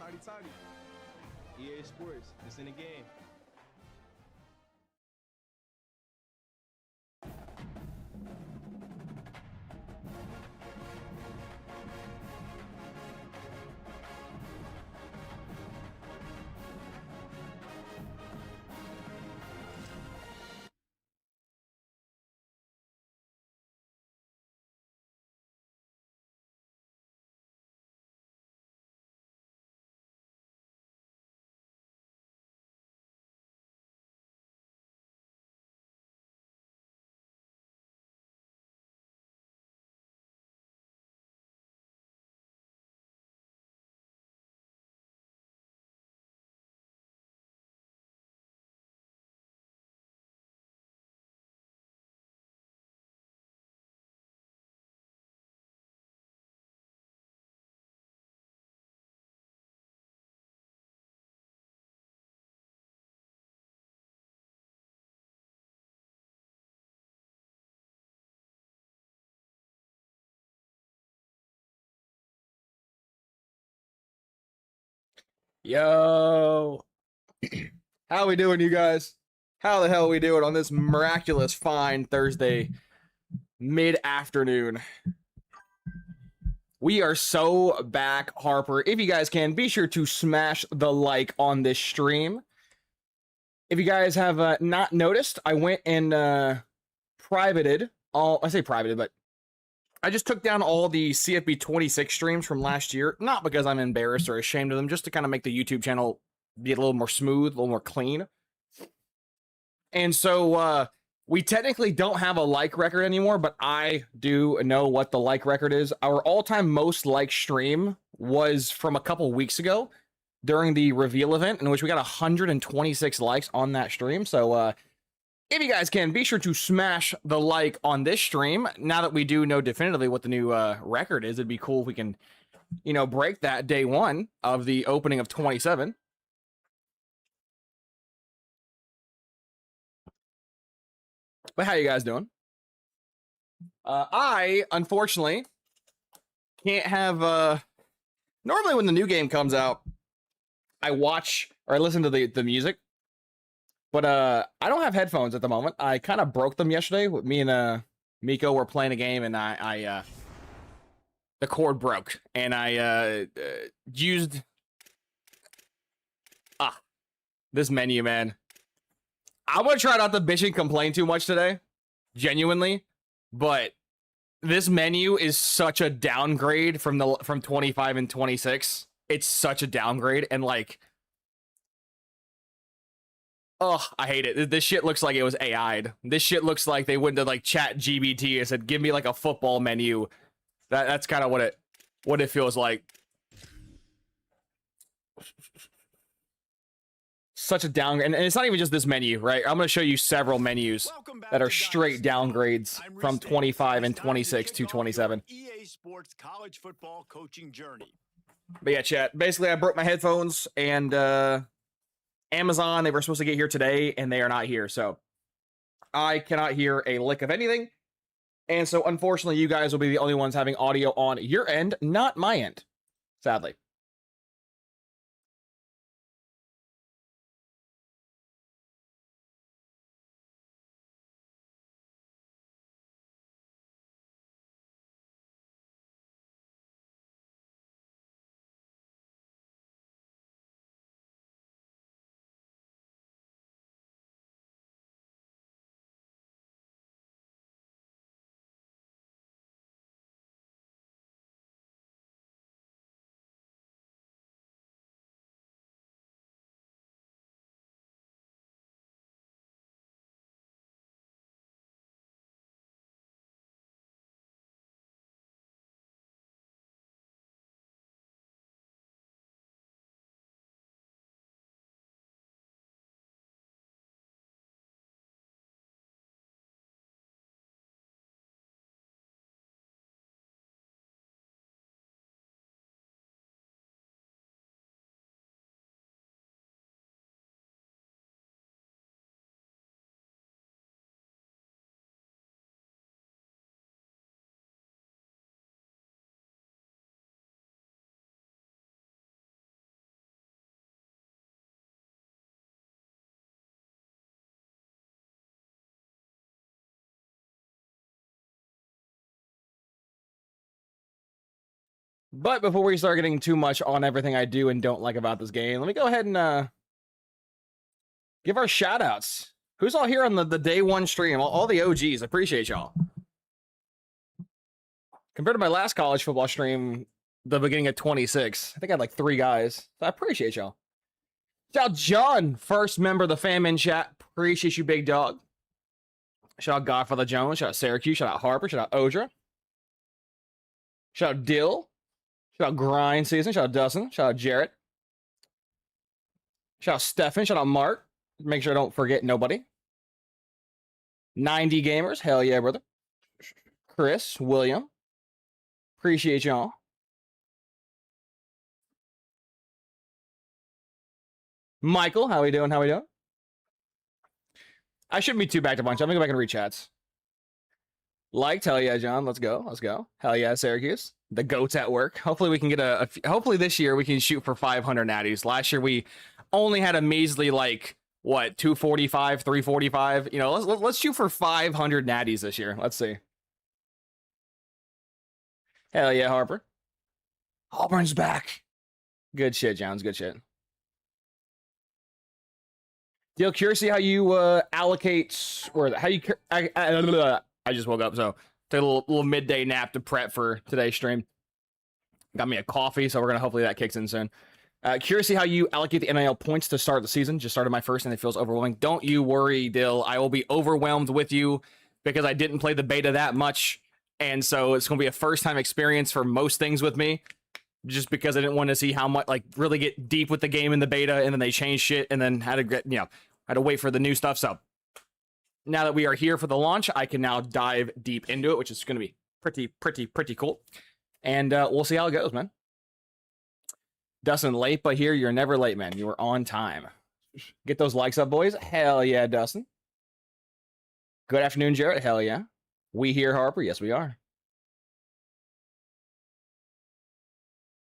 Toddy. EA Sports, it's in the game. Yo, how we doing, you guys? How the hell are we doing on this miraculous fine Thursday mid-afternoon? We are so back, Harper. If you guys can, be sure to smash the like on this stream. If you guys have not noticed, I went and privated all, I say privated, but I just took down all the CFB 26 streams from last year, not because I'm embarrassed or ashamed of them, just to kind of make the YouTube channel be a little more smooth, a little more clean. And so we technically don't have a like record anymore, but I do know what the like record is. Our all-time most liked stream was from a couple weeks ago during the reveal event, in which we got 126 likes on that stream. So if you guys can, be sure to smash the like on this stream. Now that we do know definitively what the new record is, it'd be cool if we can, you know, break that day one of the opening of 27. But how you guys doing? I, unfortunately, can't have... normally when the new game comes out, I watch or I listen to the music. But I don't have headphones at the moment. I kind of broke them yesterday. Me and Miko were playing a game, and I the cord broke, and I used this menu, man. I'm gonna try not to bitch and complain too much today, genuinely, but this menu is such a downgrade from 25 and 26. It's such a downgrade, and like, oh, I hate it. This shit looks like it was AI'd. This shit looks like they went to like Chat GBT and said, "Give me like a football menu." That's kind of what it feels like. Such a downgrade, and it's not even just this menu, right? I'm going to show you several menus that are straight downgrades from 25 and 26 to 27. EA Sports college football coaching journey. But yeah, chat. Basically, I broke my headphones, and Amazon, they were supposed to get here today, and they are not here. So I cannot hear a lick of anything. And so, unfortunately, you guys will be the only ones having audio on your end, not my end, sadly. But before we start getting too much on everything I do and don't like about this game, let me go ahead and give our shout outs. Who's all here on the day one stream? All the OGs. Appreciate y'all. Compared to my last college football stream, the beginning of 26, I think I had like 3 guys. So I appreciate y'all. Shout out John, first member of the fam in chat. Appreciate you, big dog. Shout out Godfather Jones. Shout out Syracuse. Shout out Harper. Shout out Odra. Shout out Dill. Shout out Grind Season. Shout out Dustin. Shout out Jarrett. Shout out Stefan. Shout out Mark. Make sure I don't forget nobody. 90 Gamers. Hell yeah, brother. Chris. William. Appreciate y'all. Michael. How we doing? How we doing? I shouldn't be too back to bunch. I'm going to go back and read chats. Liked. Hell yeah, John. Let's go. Let's go. Hell yeah, Syracuse. The goats at work. Hopefully we can get hopefully this year we can shoot for 500 natties. Last year we only had a measly like what 245, 345. You know, let's shoot for 500 natties this year. Let's see. Hell yeah, Harper. Auburn's back. Good shit, Jones. Good shit. Deal curious how you allocate or how you. I just woke up, so took a little midday nap to prep for today's stream. Got me a coffee, so we're gonna hopefully that kicks in soon. Curious how you allocate the NIL points to start the season. Just started my first, and it feels overwhelming. Don't you worry, Dill. I will be overwhelmed with you because I didn't play the beta that much, and so it's gonna be a first-time experience for most things with me. Just because I didn't want to see how much, like, really get deep with the game in the beta, and then they changed shit, and then had to get, had to wait for the new stuff. So now that we are here for the launch, I can now dive deep into it, which is going to be pretty cool. And we'll see how it goes, man. Dustin, late, but here you're never late, man. You were on time. Get those likes up, boys. Hell yeah, Dustin. Good afternoon, Jarrett. Hell yeah. We here, Harper. Yes, we are.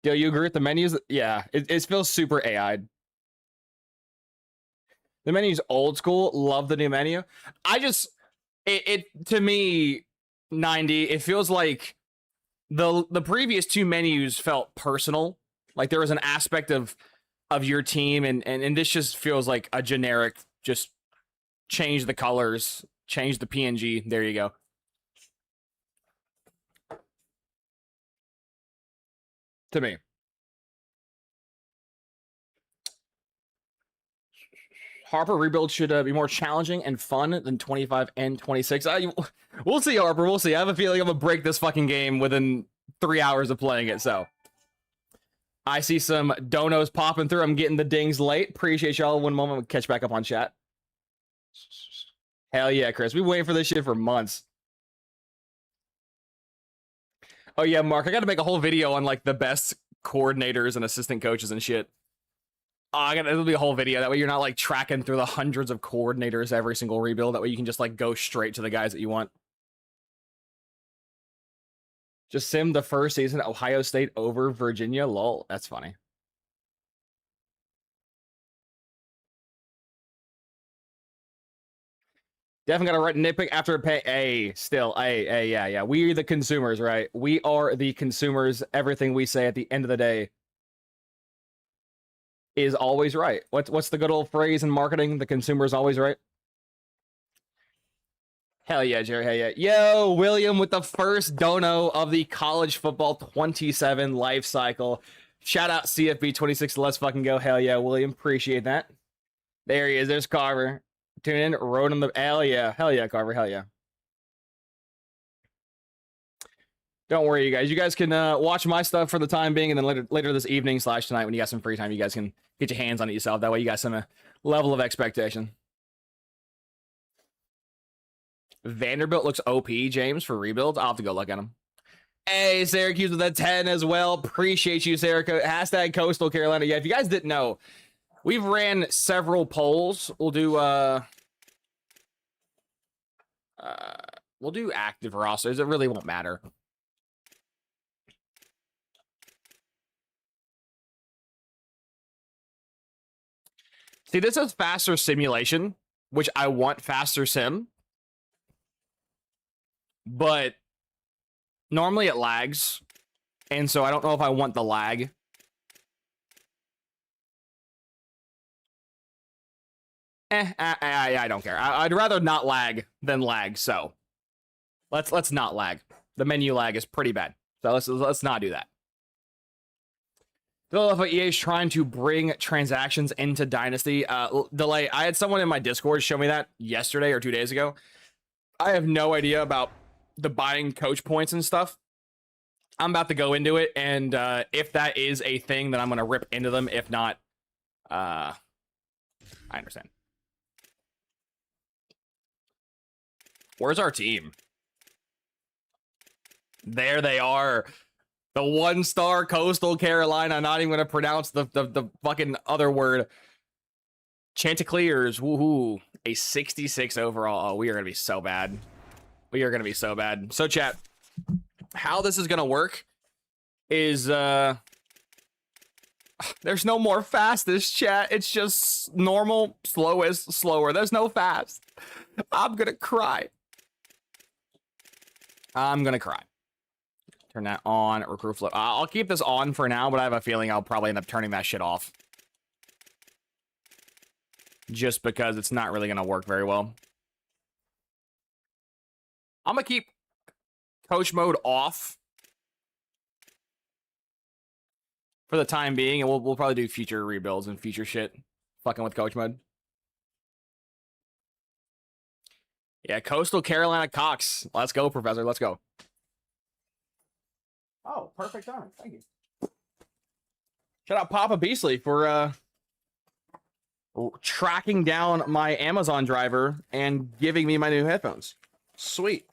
Do you agree with the menus? Yeah, it feels super AI'd. The menu's old school. Love the new menu. It to me, 90, it feels like the previous 2 menus felt personal. Like there was an aspect of your team, and this just feels like a generic, just change the colors, change the PNG. There you go. To me. Harper rebuild should be more challenging and fun than 25 and 26. We'll see, Harper. We'll see. I have a feeling I'm going to break this fucking game within 3 hours of playing it. So I see some donos popping through. I'm getting the dings late. Appreciate y'all. One moment. We'll catch back up on chat. Hell yeah, Chris. We've been waiting for this shit for months. Oh yeah, Mark. I got to make a whole video on like the best coordinators and assistant coaches and shit. It'll be a whole video. That way you're not like tracking through the hundreds of coordinators every single rebuild. That way you can just like go straight to the guys that you want. Just sim the first season, Ohio State over Virginia. Lol. That's funny. Definitely got to write nitpick after pay. Yeah. We are the consumers, right? We are the consumers. Everything we say at the end of the day is always right. What's the good old phrase in marketing? The consumer is always right. Hell yeah, Jerry. Hell yeah. Yo, William with the first dono of the college football 27 life cycle. Shout out CFB 26. Let's fucking go. Hell yeah, William. Appreciate that. There he is. There's Carver. Tune in. Wrote on the. Hell yeah. Hell yeah, Carver. Hell yeah. Don't worry, you guys. You guys can watch my stuff for the time being, and then later this evening / tonight, when you got some free time, you guys can get your hands on it yourself. That way, you got some level of expectation. Vanderbilt looks OP, James, for rebuilds. I'll have to go look at him. Hey, Syracuse with a 10 as well. Appreciate you, Syracuse. Hashtag Coastal Carolina. Yeah, if you guys didn't know, we've ran several polls. We'll do active rosters. It really won't matter. See, this is faster simulation, which I want faster sim. But normally it lags. And so I don't know if I want the lag. I don't care. I'd rather not lag than lag. So let's not lag. The menu lag is pretty bad. So let's not do that. Philadelphia EA is trying to bring transactions into Dynasty. Delay. I had someone in my Discord show me that yesterday or 2 days ago. I have no idea about the buying coach points and stuff. I'm about to go into it, and if that is a thing, then I'm going to rip into them. If not, I understand. Where's our team? There they are. The 1-star Coastal Carolina. Not even going to pronounce the fucking other word. Chanticleers. Woohoo. A 66 overall. Oh, we are going to be so bad. We are going to be so bad. So, chat, how this is going to work is there's no more fastest, chat. It's just normal, slowest, slower. There's no fast. I'm going to cry. I'm going to cry. Turn that on. Recruit flow. I'll keep this on for now, but I have a feeling I'll probably end up turning that shit off. Just because it's not really going to work very well. I'm going to keep coach mode off for the time being, and we'll probably do future rebuilds and future shit fucking with coach mode. Yeah, Coastal Carolina Cox. Let's go, Professor. Let's go. Oh, perfect time. Thank you. Shout out Papa Beasley for tracking down my Amazon driver and giving me my new headphones. Sweet.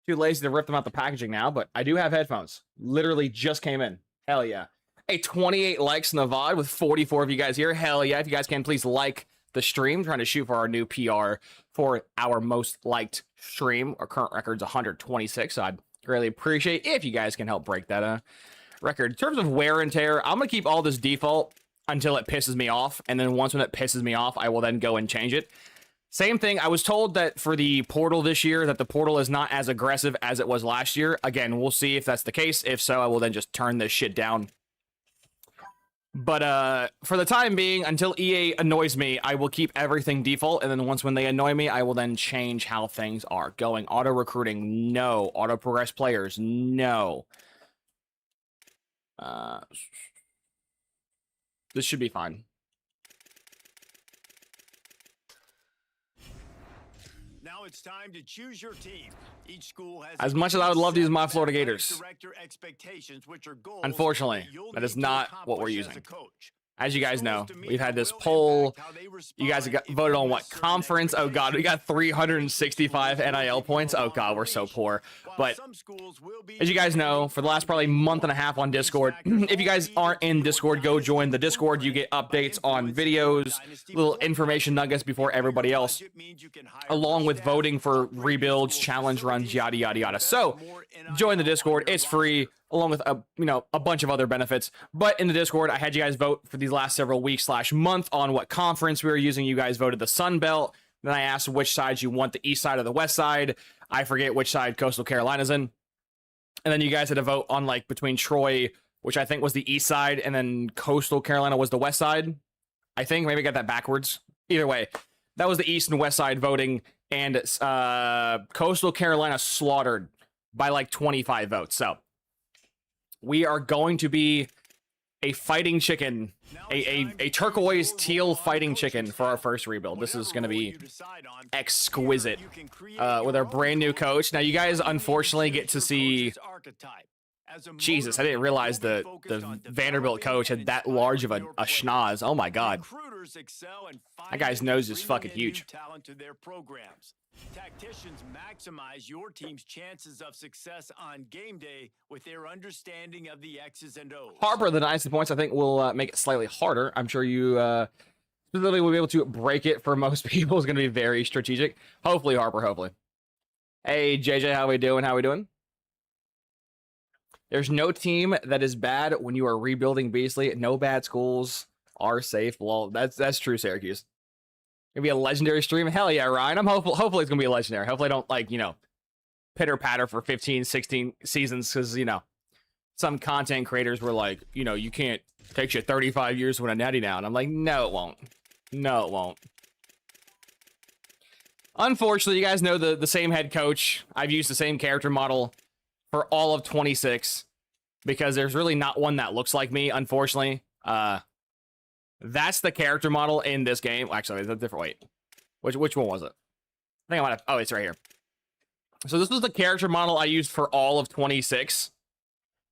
Too lazy to rip them out the packaging now, but I do have headphones. Literally just came in. Hell yeah. Hey, 28 likes in the VOD with 44 of you guys here. Hell yeah. If you guys can, please like the stream. Trying to shoot for our new PR for our most liked stream. Our current record's 126, so I'd greatly appreciate if you guys can help break that record. In terms of wear and tear, I'm going to keep all this default until it pisses me off, and then once when it pisses me off, I will then go and change it. Same thing, I was told that for the portal this year, that the portal is not as aggressive as it was last year. Again, we'll see if that's the case. If so, I will then just turn this shit down. But for the time being, until EA annoys me, I will keep everything default, and then once when they annoy me, I will then change how things are going. Auto recruiting, no. Auto progress players, no. This should be fine. Now it's time to choose your team. Each school has as much as I would love to use my Florida Gators, which are goals unfortunately, that is not what we're using. As you guys know, we've had this poll. poll. You guys got voted on what conference? Oh god, we got 365 NIL points. Oh god, we're so poor. But as you guys know, for the last probably month and a half on Discord, if you guys aren't in Discord, go join the Discord. You get updates on videos, little information nuggets before everybody else, along with voting for rebuilds, challenge runs, yada yada yada. So join the Discord. It's free, along with a bunch of other benefits. But in the Discord, I had you guys vote for these last several weeks / month on what conference we were using. You guys voted the Sun Belt. Then I asked which side you want, the east side or the west side. I forget which side Coastal Carolina's in. And then you guys had to vote on like between Troy, which I think was the east side, and then Coastal Carolina was the west side. I think maybe I got that backwards. Either way, that was the east and west side voting, and Coastal Carolina slaughtered by like 25 votes. So we are going to be a fighting chicken, a turquoise teal fighting chicken for our first rebuild. This is going to be exquisite with our brand new coach. Now, you guys unfortunately get to see... Jesus, I didn't realize the Vanderbilt coach had that large of a schnoz. Oh my god. That guy's nose is fucking huge. Tacticians maximize your team's chances of success on game day with their understanding of the X's and O's. Harper, the dynasty points, I think will make it slightly harder. I'm sure you specifically will be able to break it for most people. Is going to be very strategic. Hopefully, Harper, hopefully. Hey, JJ, how we doing? How we doing? There's no team that is bad when you are rebuilding Beasley. No bad schools are safe. Well, that's true, Syracuse. Gonna be a legendary stream. Hell yeah, Ryan. I'm hopefully it's gonna be a legendary. Hopefully I don't pitter patter for 15, 16 seasons because, you know, some content creators were like, you know, you can't, takes you 35 years to win a natty now. And I'm like, no, it won't. No, it won't. Unfortunately, you guys know the same head coach. I've used the same character model for all of 26 because there's really not one that looks like me, unfortunately. That's the character model in this game. Actually, it's a different, wait. Which one was it? I think I might have, oh, it's right here. So this was the character model I used for all of 26.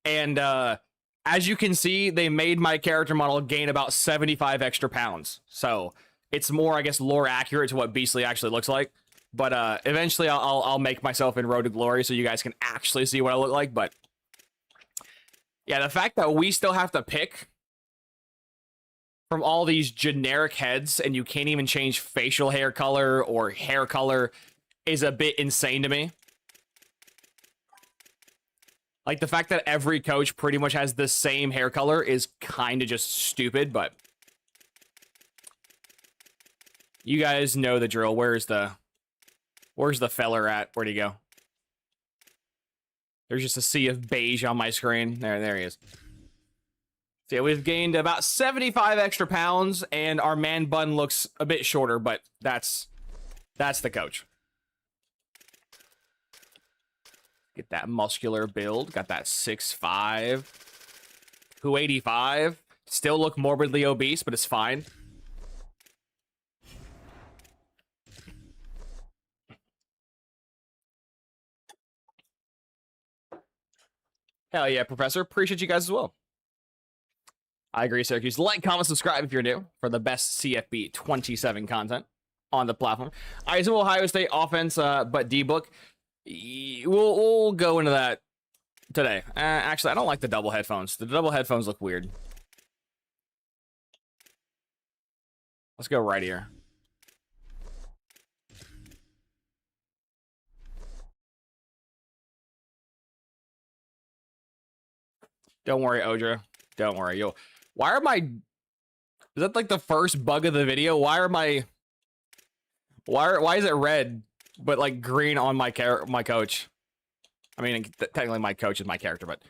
And as you can see, they made my character model gain about 75 extra pounds. So it's more, I guess, lore accurate to what Beastly actually looks like. But eventually I'll make myself in Road to Glory so you guys can actually see what I look like. But yeah, the fact that we still have to pick from all these generic heads and you can't even change facial hair color or hair color is a bit insane to me. Like, the fact that every coach pretty much has the same hair color is kind of just stupid, but you guys know the drill. Where's the feller at? Where'd he go? There's just a sea of beige on my screen. There he is. So yeah, we've gained about 75 extra pounds, and our man bun looks a bit shorter, but that's the coach. Get that muscular build. Got that 6'5", 285. Still look morbidly obese, but it's fine. Hell yeah, Professor. Appreciate you guys as well. I agree, Syracuse. Like, comment, subscribe if you're new for the best CFB 27 content on the platform. I assume Ohio State offense, but D-book. We'll go into that today. Actually, I don't like the double headphones. The double headphones look weird. Let's go right here. Don't worry, Odra. Don't worry. Why are my... Is that like the first bug of the video? Why is it red, but like green on my coach? I mean, technically my coach is my character, but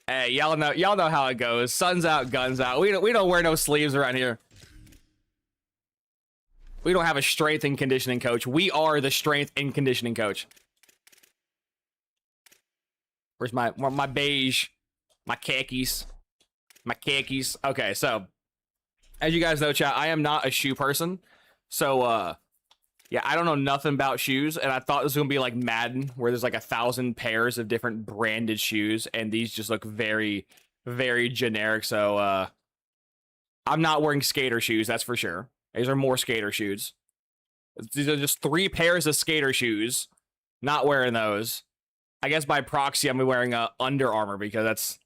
hey, y'all know how it goes. Sun's out, guns out. We don't wear no sleeves around here. We don't have a strength and conditioning coach. We are the strength and conditioning coach. Where's my beige, my khakis, Okay, so as you guys know, chat, I am not a shoe person. So yeah, I don't know nothing about shoes, and I thought this was gonna be like Madden, where there's like 1,000 pairs of different branded shoes, and these just look very, very generic. So I'm not wearing skater shoes, that's for sure. These are more skater shoes. These are just 3 pairs of skater shoes. Not wearing those. I guess by proxy, I'm wearing Under Armour because that's...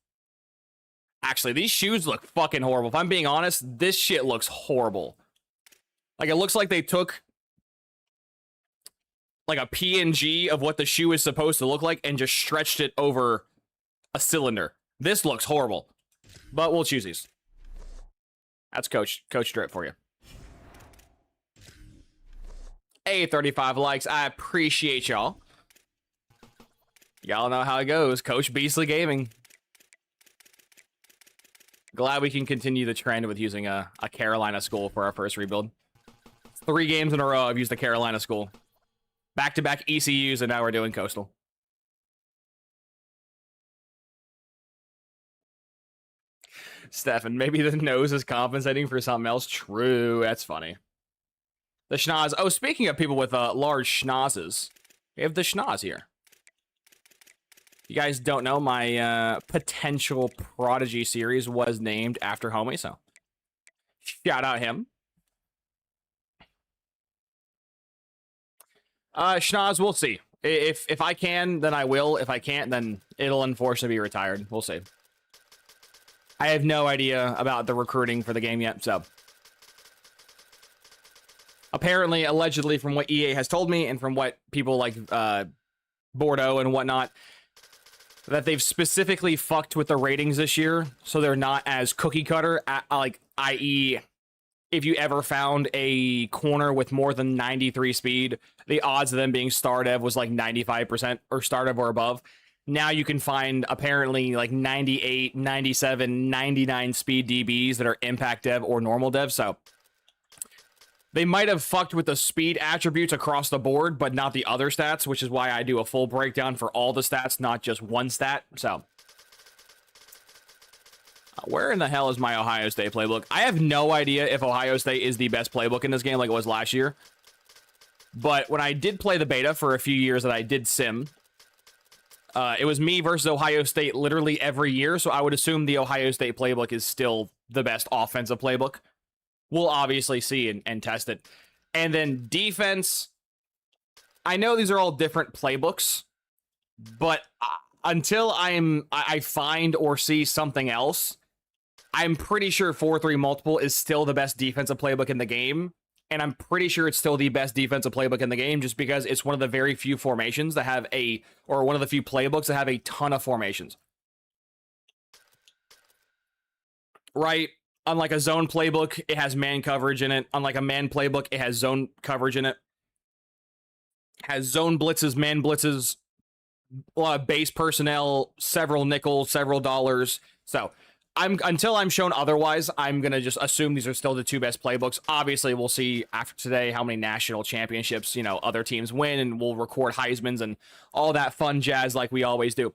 Actually, these shoes look fucking horrible. If I'm being honest, this shit looks horrible. Like, it looks like they took like a PNG of what the shoe is supposed to look like and just stretched it over a cylinder. This looks horrible. But we'll choose these. That's Coach Drip for you. Hey, 35 likes. I appreciate y'all. Y'all know how it goes. Coach Beastly Gaming. Glad we can continue the trend with using a Carolina school for our first rebuild. 3 games in a row I've used the Carolina school. Back-to-back ECUs, and now we're doing Coastal. Stefan, maybe the nose is compensating for something else. True, that's funny. The schnoz. Oh, speaking of people with large schnozzes, we have the schnoz here. You guys don't know, my potential Prodigy series was named after Homie, so shout out him. Schnoz, we'll see. If I can, then I will. If I can't, then it'll unfortunately be retired. We'll see. I have no idea about the recruiting for the game yet, so. Apparently, allegedly, from what EA has told me, and from what people like Bordeaux and whatnot, that they've specifically fucked with the ratings this year, so they're not as cookie cutter, like, i.e., if you ever found a corner with more than 93 speed, the odds of them being star dev was like 95% or star dev or above. Now you can find apparently like 98, 97, 99 speed DBs that are impact dev or normal dev. So they might have fucked with the speed attributes across the board, but not the other stats, which is why I do a full breakdown for all the stats, not just one stat. So where in the hell is my Ohio State playbook? I have no idea if Ohio State is the best playbook in this game like it was last year. But when I did play the beta for a few years that I did sim, it was me versus Ohio State literally every year, so I would assume the Ohio State playbook is still the best offensive playbook. We'll obviously see and test it. And then defense, I know these are all different playbooks, but until I find or see something else, I'm pretty sure 4-3 multiple is still the best defensive playbook in the game. And I'm pretty sure it's still the best defensive playbook in the game just because it's one of the very few formations that have or one of the few playbooks that have a ton of formations. Right? Unlike a zone playbook, it has man coverage in it. Unlike a man playbook, it has zone coverage in it. Has zone blitzes, man blitzes, a lot of base personnel, several nickels, several dollars. So until I'm shown otherwise, I'm going to just assume these are still the two best playbooks. Obviously, we'll see after today how many national championships, other teams win, and we'll record Heismans and all that fun jazz like we always do.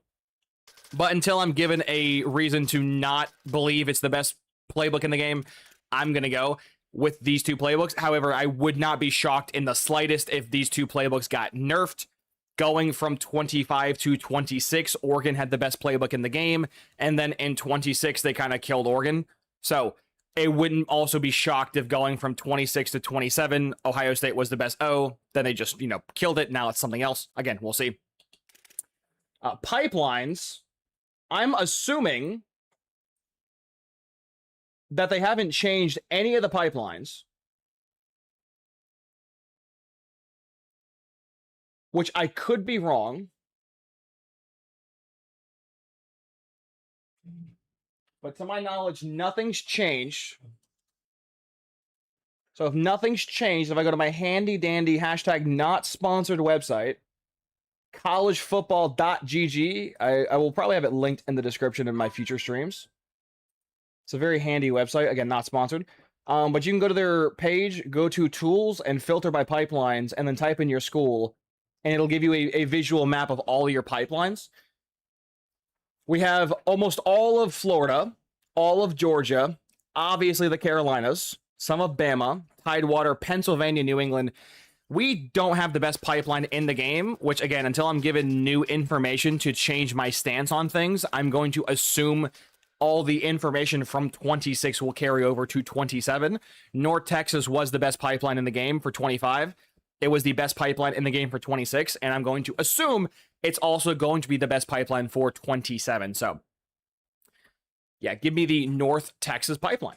But until I'm given a reason to not believe it's the best playbook in the game, I'm going to go with these two playbooks. However, I would not be shocked in the slightest if these two playbooks got nerfed. Going from 25 to 26, Oregon had the best playbook in the game, and then in 26, they kind of killed Oregon. So it wouldn't also be shocked if going from 26 to 27, Ohio State was the best O, then they just, killed it. Now it's something else. Again, we'll see. Pipelines, I'm assuming that they haven't changed any of the pipelines, which I could be wrong. But to my knowledge, nothing's changed. So if nothing's changed, if I go to my handy dandy hashtag not sponsored website, collegefootball.gg, I will probably have it linked in the description in my future streams. It's a very handy website. Again, not sponsored. But you can go to their page, go to tools and filter by pipelines, and then type in your school, and it'll give you a visual map of all your pipelines. We have almost all of Florida, all of Georgia, obviously the Carolinas, some of Bama, Tidewater, Pennsylvania, New England. We don't have the best pipeline in the game, which, again, until I'm given new information to change my stance on things, I'm going to assume all the information from 26 will carry over to 27. North Texas was the best pipeline in the game for 25. It was the best pipeline in the game for 26, and I'm going to assume it's also going to be the best pipeline for 27. So, yeah, give me the North Texas pipeline.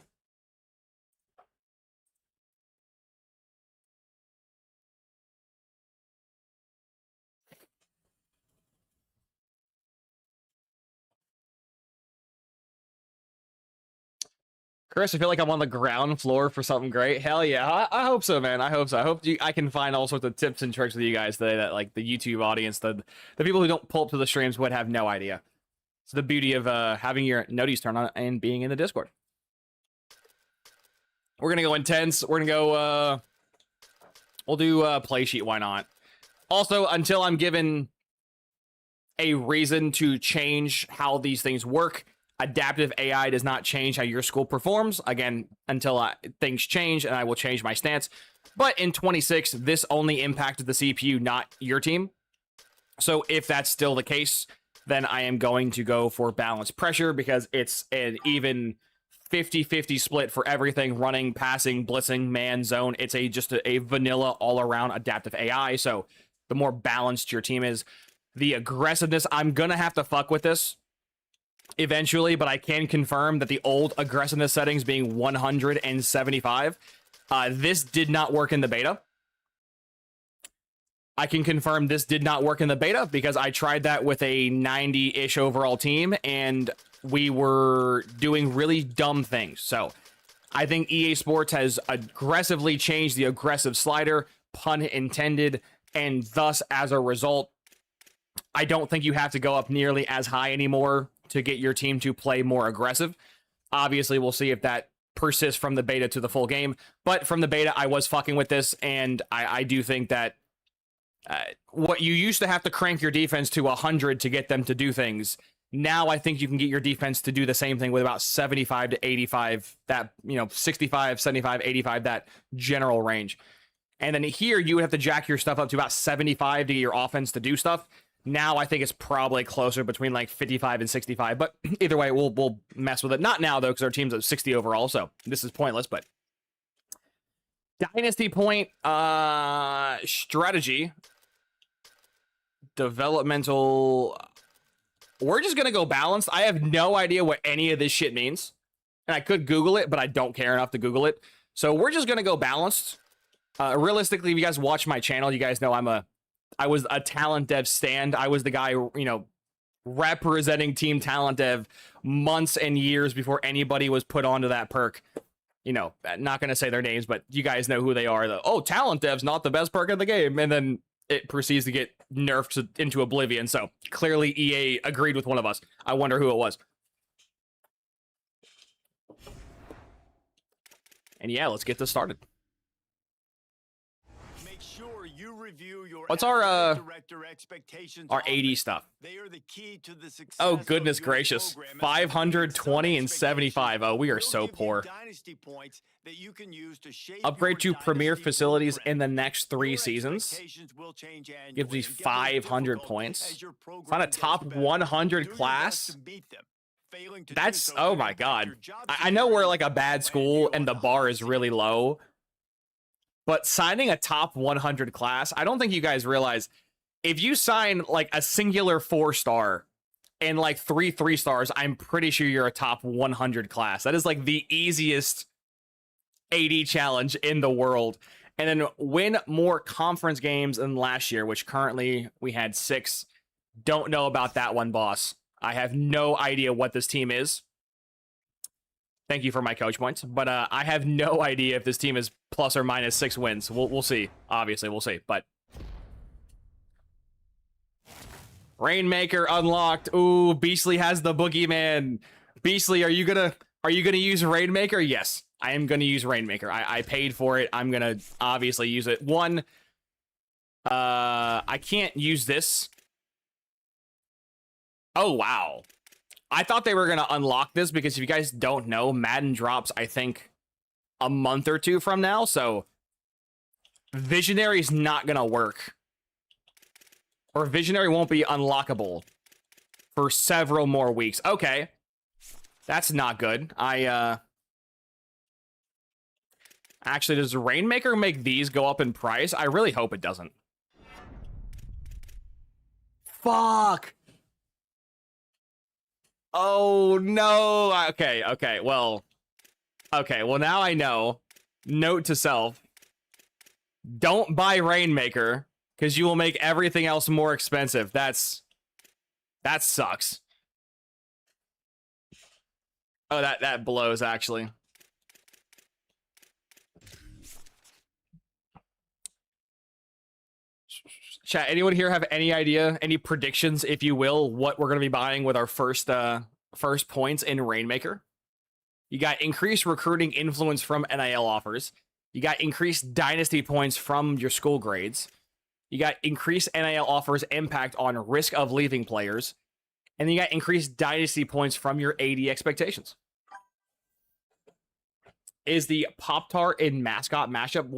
Chris, I feel like I'm on the ground floor for something great. Hell yeah. I hope so, man. I hope so. I hope I can find all sorts of tips and tricks with you guys today that, like, the YouTube audience, the people who don't pull up to the streams would have no idea. It's the beauty of having your noties turned on and being in the Discord. We're going to go intense. We're going to go, we'll do play sheet. Why not? Also, until I'm given a reason to change how these things work, adaptive AI does not change how your school performs. Again, until things change, and I will change my stance. But in 26, this only impacted the CPU, not your team. So if that's still the case, then I am going to go for balanced pressure because it's an even 50-50 split for everything: running, passing, blitzing, man, zone. It's just a vanilla all-around adaptive AI. So the more balanced your team is, the aggressiveness, I'm going to have to fuck with this eventually, but I can confirm that the old aggressiveness settings being 175, this did not work in the beta. I can confirm this did not work in the beta because I tried that with a 90-ish overall team, and we were doing really dumb things. So I think EA Sports has aggressively changed the aggressive slider, pun intended, and thus, as a result, I don't think you have to go up nearly as high anymore to get your team to play more aggressive. Obviously, we'll see if that persists from the beta to the full game. But from the beta, I was fucking with this, and I do think that what you used to have to crank your defense to 100 to get them to do things, now I think you can get your defense to do the same thing with about 75 to 85, that, 65, 75, 85, that general range. And then here, you would have to jack your stuff up to about 75 to get your offense to do stuff. Now I think it's probably closer between like 55 and 65, but either way, we'll mess with it. Not now though, because our team's at 60 overall, so this is pointless. But Dynasty point strategy, developmental. We're just gonna go balanced. I have no idea what any of this shit means, and I could Google it, but I don't care enough to Google it. So we're just gonna go balanced. Realistically, if you guys watch my channel, you guys know I was a talent dev stand. I was the guy, representing Team Talent Dev months and years before anybody was put onto that perk. Not going to say their names, but you guys know who they are. Talent Dev's not the best perk in the game. And then it proceeds to get nerfed into oblivion. So clearly EA agreed with one of us. I wonder who it was. And yeah, let's get this started. What's our AD stuff? They are the key to the success. Oh, goodness gracious. 520 and 75. Oh, we are so poor. Upgrade to premier facilities in the next 3 seasons. Gives me 500 points. Find a top 100 class. That's, oh my god. I know we're like a bad school and the bar is really low. But signing a top 100 class, I don't think you guys realize, if you sign like a singular 4-star and like 3 3-stars, I'm pretty sure you're a top 100 class. That is like the easiest AD challenge in the world. And then win more conference games than last year, which currently we had 6. Don't know about that one, boss. I have no idea what this team is. Thank you for my coach points, but I have no idea if this team is plus or minus 6 wins. We'll see. Obviously, we'll see. But Rainmaker unlocked. Ooh, Beastly has the boogeyman. Beastly, are you gonna use Rainmaker? Yes, I am gonna use Rainmaker. I paid for it. I'm gonna obviously use it. I can't use this. Oh wow. I thought they were going to unlock this because if you guys don't know, Madden drops, I think, a month or 2 from now. So Visionary is not going to work. Or Visionary won't be unlockable for several more weeks. Okay. That's not good. Actually, does Rainmaker make these go up in price? I really hope it doesn't. Fuck. Oh, no. Okay. Well, now I know. Note to self. Don't buy Rainmaker, because you will make everything else more expensive. That sucks. Oh, that blows, actually. Chat, anyone here have any idea, any predictions, if you will, what we're going to be buying with our first points in Rainmaker? You got increased recruiting influence from NIL offers. You got increased dynasty points from your school grades. You got increased NIL offers impact on risk of leaving players. And then you got increased dynasty points from your AD expectations. Is the Pop-Tart in mascot mashup?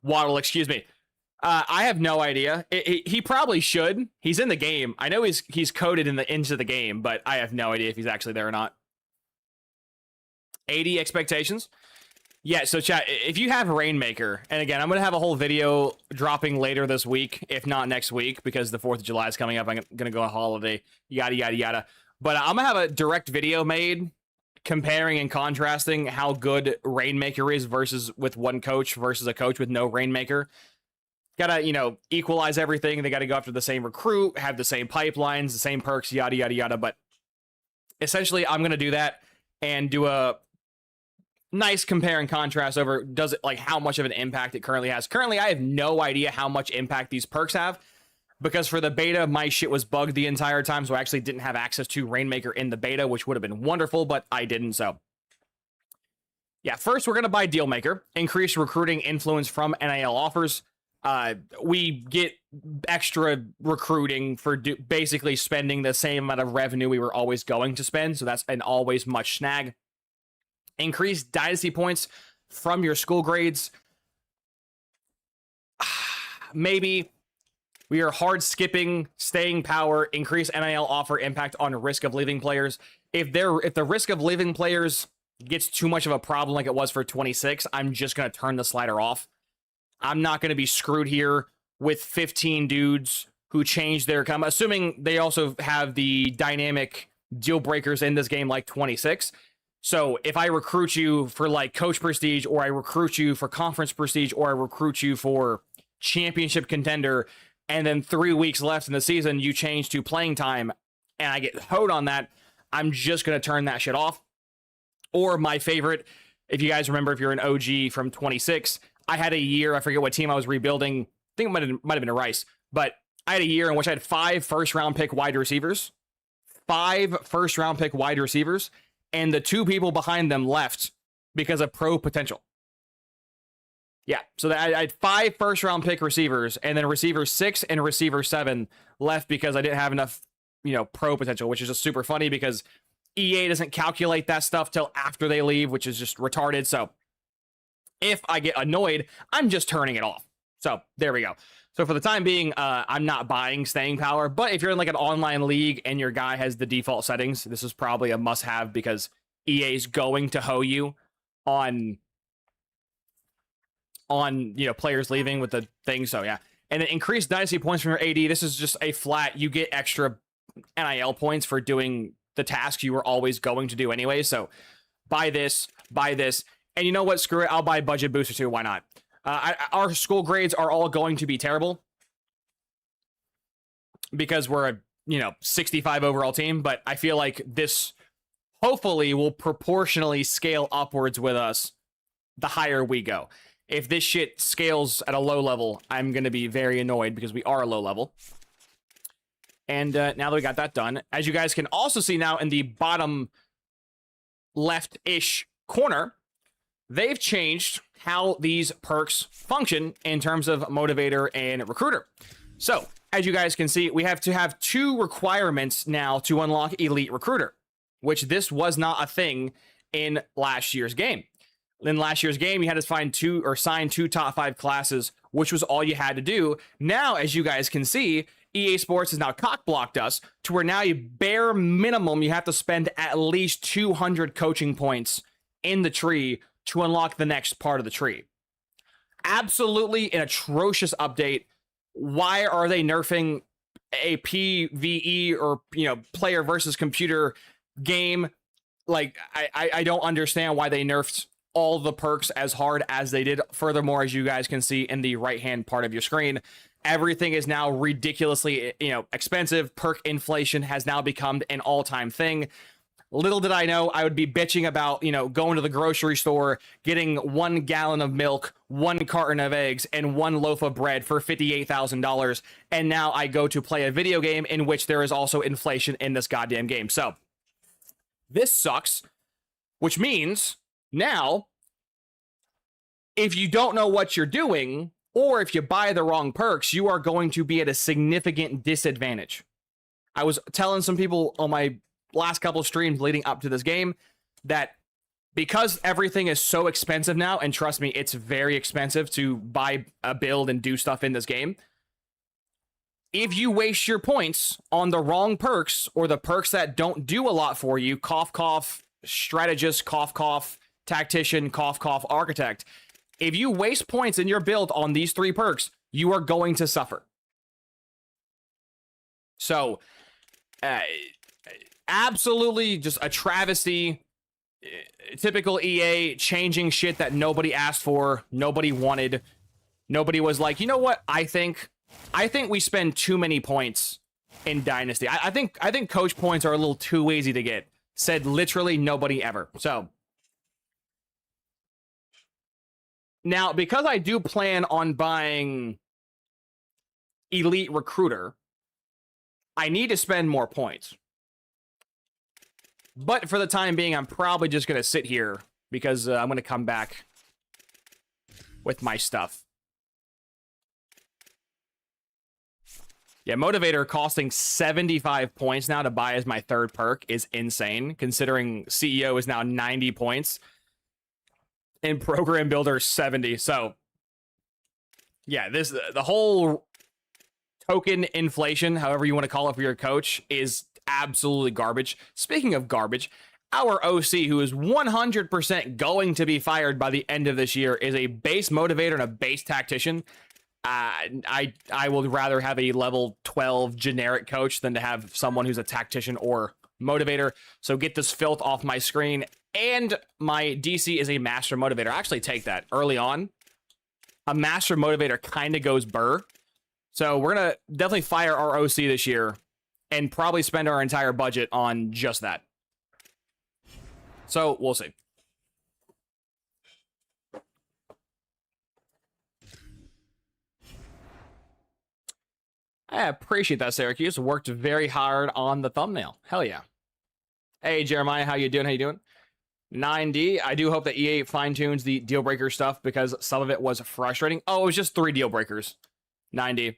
Waddle, excuse me. I have no idea. He probably should. He's in the game. I know he's coded into the game, but I have no idea if he's actually there or not. 80 expectations. Yeah, so chat, if you have Rainmaker, and again, I'm going to have a whole video dropping later this week, if not next week, because the 4th of July is coming up. I'm going to go on holiday, yada, yada, yada. But I'm going to have a direct video made comparing and contrasting how good Rainmaker is versus with one coach versus a coach with no Rainmaker. Gotta, equalize everything. They gotta go after the same recruit, have the same pipelines, the same perks, yada, yada, yada. But essentially, I'm gonna do that and do a nice compare and contrast over does it like how much of an impact it currently has. Currently, I have no idea how much impact these perks have because for the beta, my shit was bugged the entire time, so I actually didn't have access to Rainmaker in the beta, which would have been wonderful, but I didn't, so. Yeah, first we're going to buy Dealmaker, increase recruiting influence from NIL offers. We get extra recruiting for basically spending the same amount of revenue we were always going to spend, so that's an always much snag. Increase dynasty points from your school grades. Maybe. We are hard skipping, staying power, increase NIL offer impact on risk of leaving players. If the risk of leaving players gets too much of a problem like it was for 26, I'm just going to turn the slider off. I'm not going to be screwed here with 15 dudes who change their come, assuming they also have the dynamic deal breakers in this game like 26. So if I recruit you for like coach prestige, or I recruit you for conference prestige, or I recruit you for championship contender, and then 3 weeks left in the season, you change to playing time, and I get hoed on that, I'm just going to turn that shit off. Or my favorite, if you guys remember, if you're an OG from 26, I had a year, I forget what team I was rebuilding, I think it might have been a Rice, but I had a year in which I had 5 first-round pick wide receivers, and the 2 people behind them left because of pro potential. Yeah, so I had 5 first-round pick receivers, and then receiver 6 and receiver 7 left because I didn't have enough, pro potential, which is just super funny because EA doesn't calculate that stuff till after they leave, which is just retarded. So if I get annoyed, I'm just turning it off. So there we go. So for the time being, I'm not buying staying power, but if you're in like an online league and your guy has the default settings, this is probably a must-have because EA is going to hoe you on players leaving with the thing. So yeah, and then increase dynasty points from your AD. This is just a flat, you get extra NIL points for doing the tasks you were always going to do anyway. So buy this, and you know what, screw it, I'll buy budget booster too. Why not? Our school grades are all going to be terrible because we're a 65 overall team, but I feel like this hopefully will proportionally scale upwards with us the higher we go. If this shit scales at a low level, I'm going to be very annoyed because we are a low level. And now that we got that done, as you guys can also see now in the bottom left-ish corner, they've changed how these perks function in terms of motivator and recruiter. So as you guys can see, we have to have 2 requirements now to unlock elite recruiter, which this was not a thing in last year's game. In last year's game, you had to find 2 or sign 2 top 5 classes, which was all you had to do. Now, as you guys can see, EA Sports has now cock-blocked us to where now you bare minimum, you have to spend at least 200 coaching points in the tree to unlock the next part of the tree. Absolutely an atrocious update. Why are they nerfing a PvE or, player versus computer game? Like, I don't understand why they nerfed all the perks as hard as they did. Furthermore, as you guys can see in the right-hand part of your screen, everything is now ridiculously, expensive. Perk inflation has now become an all-time thing. Little did I know I would be bitching about, going to the grocery store, getting 1 gallon of milk, 1 carton of eggs, and 1 loaf of bread for $58,000. And now I go to play a video game in which there is also inflation in this goddamn game. So this sucks, which means now, if you don't know what you're doing, or if you buy the wrong perks, you are going to be at a significant disadvantage. I was telling some people on my last couple of streams leading up to this game that because everything is so expensive now, and trust me, it's very expensive to buy a build and do stuff in this game. If you waste your points on the wrong perks or the perks that don't do a lot for you, cough, cough, strategist, cough, cough, tactician, cough, cough, architect. If you waste points in your build on these 3 perks, you are going to suffer. So, absolutely just a travesty. Typical EA changing shit that nobody asked for, nobody wanted. Nobody was like, you know what? I think we spend too many points in Dynasty. I think coach points are a little too easy to get. Said literally nobody ever. So Now, because I do plan on buying Elite Recruiter, I need to spend more points. But for the time being, I'm probably just going to sit here because I'm going to come back with my stuff. Yeah, Motivator costing 75 points now to buy as my third perk is insane, considering CEO is now 90 points and Program Builder 70. So, yeah, the whole token inflation, however you want to call it for your coach, is absolutely garbage. Speaking of garbage, our OC, who is 100% going to be fired by the end of this year, is a base motivator and a base tactician. I would rather have a level 12 generic coach than to have someone who's a tactician or motivator. So get this filth off my screen. And my DC is a master motivator. I actually take that early on. A master motivator kind of goes burr. So we're going to definitely fire our OC this year and probably spend our entire budget on just that. So we'll see. I appreciate that, Syracuse. Worked very hard on the thumbnail. Hell yeah. Hey, Jeremiah, how you doing? How you doing? 9D. I do hope that EA fine-tunes the deal breaker stuff because some of it was frustrating. Oh, it was just 3 deal breakers. 9D.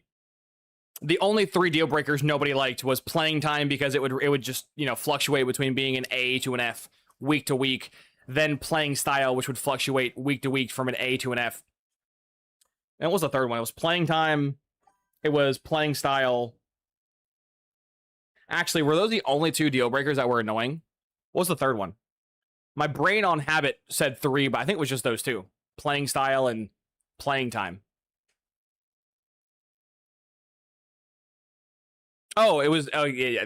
The only 3 deal breakers nobody liked was playing time because it would just, you know, fluctuate between being an A to an F week to week, then playing style, which would fluctuate week to week from an A to an F. And what was the third one? It was playing time. It was playing style. Actually, were those the only 2 deal breakers that were annoying? What was the third one? My brain on habit said 3, but I think it was just those 2. Playing style and playing time. Oh, it was... Oh, yeah.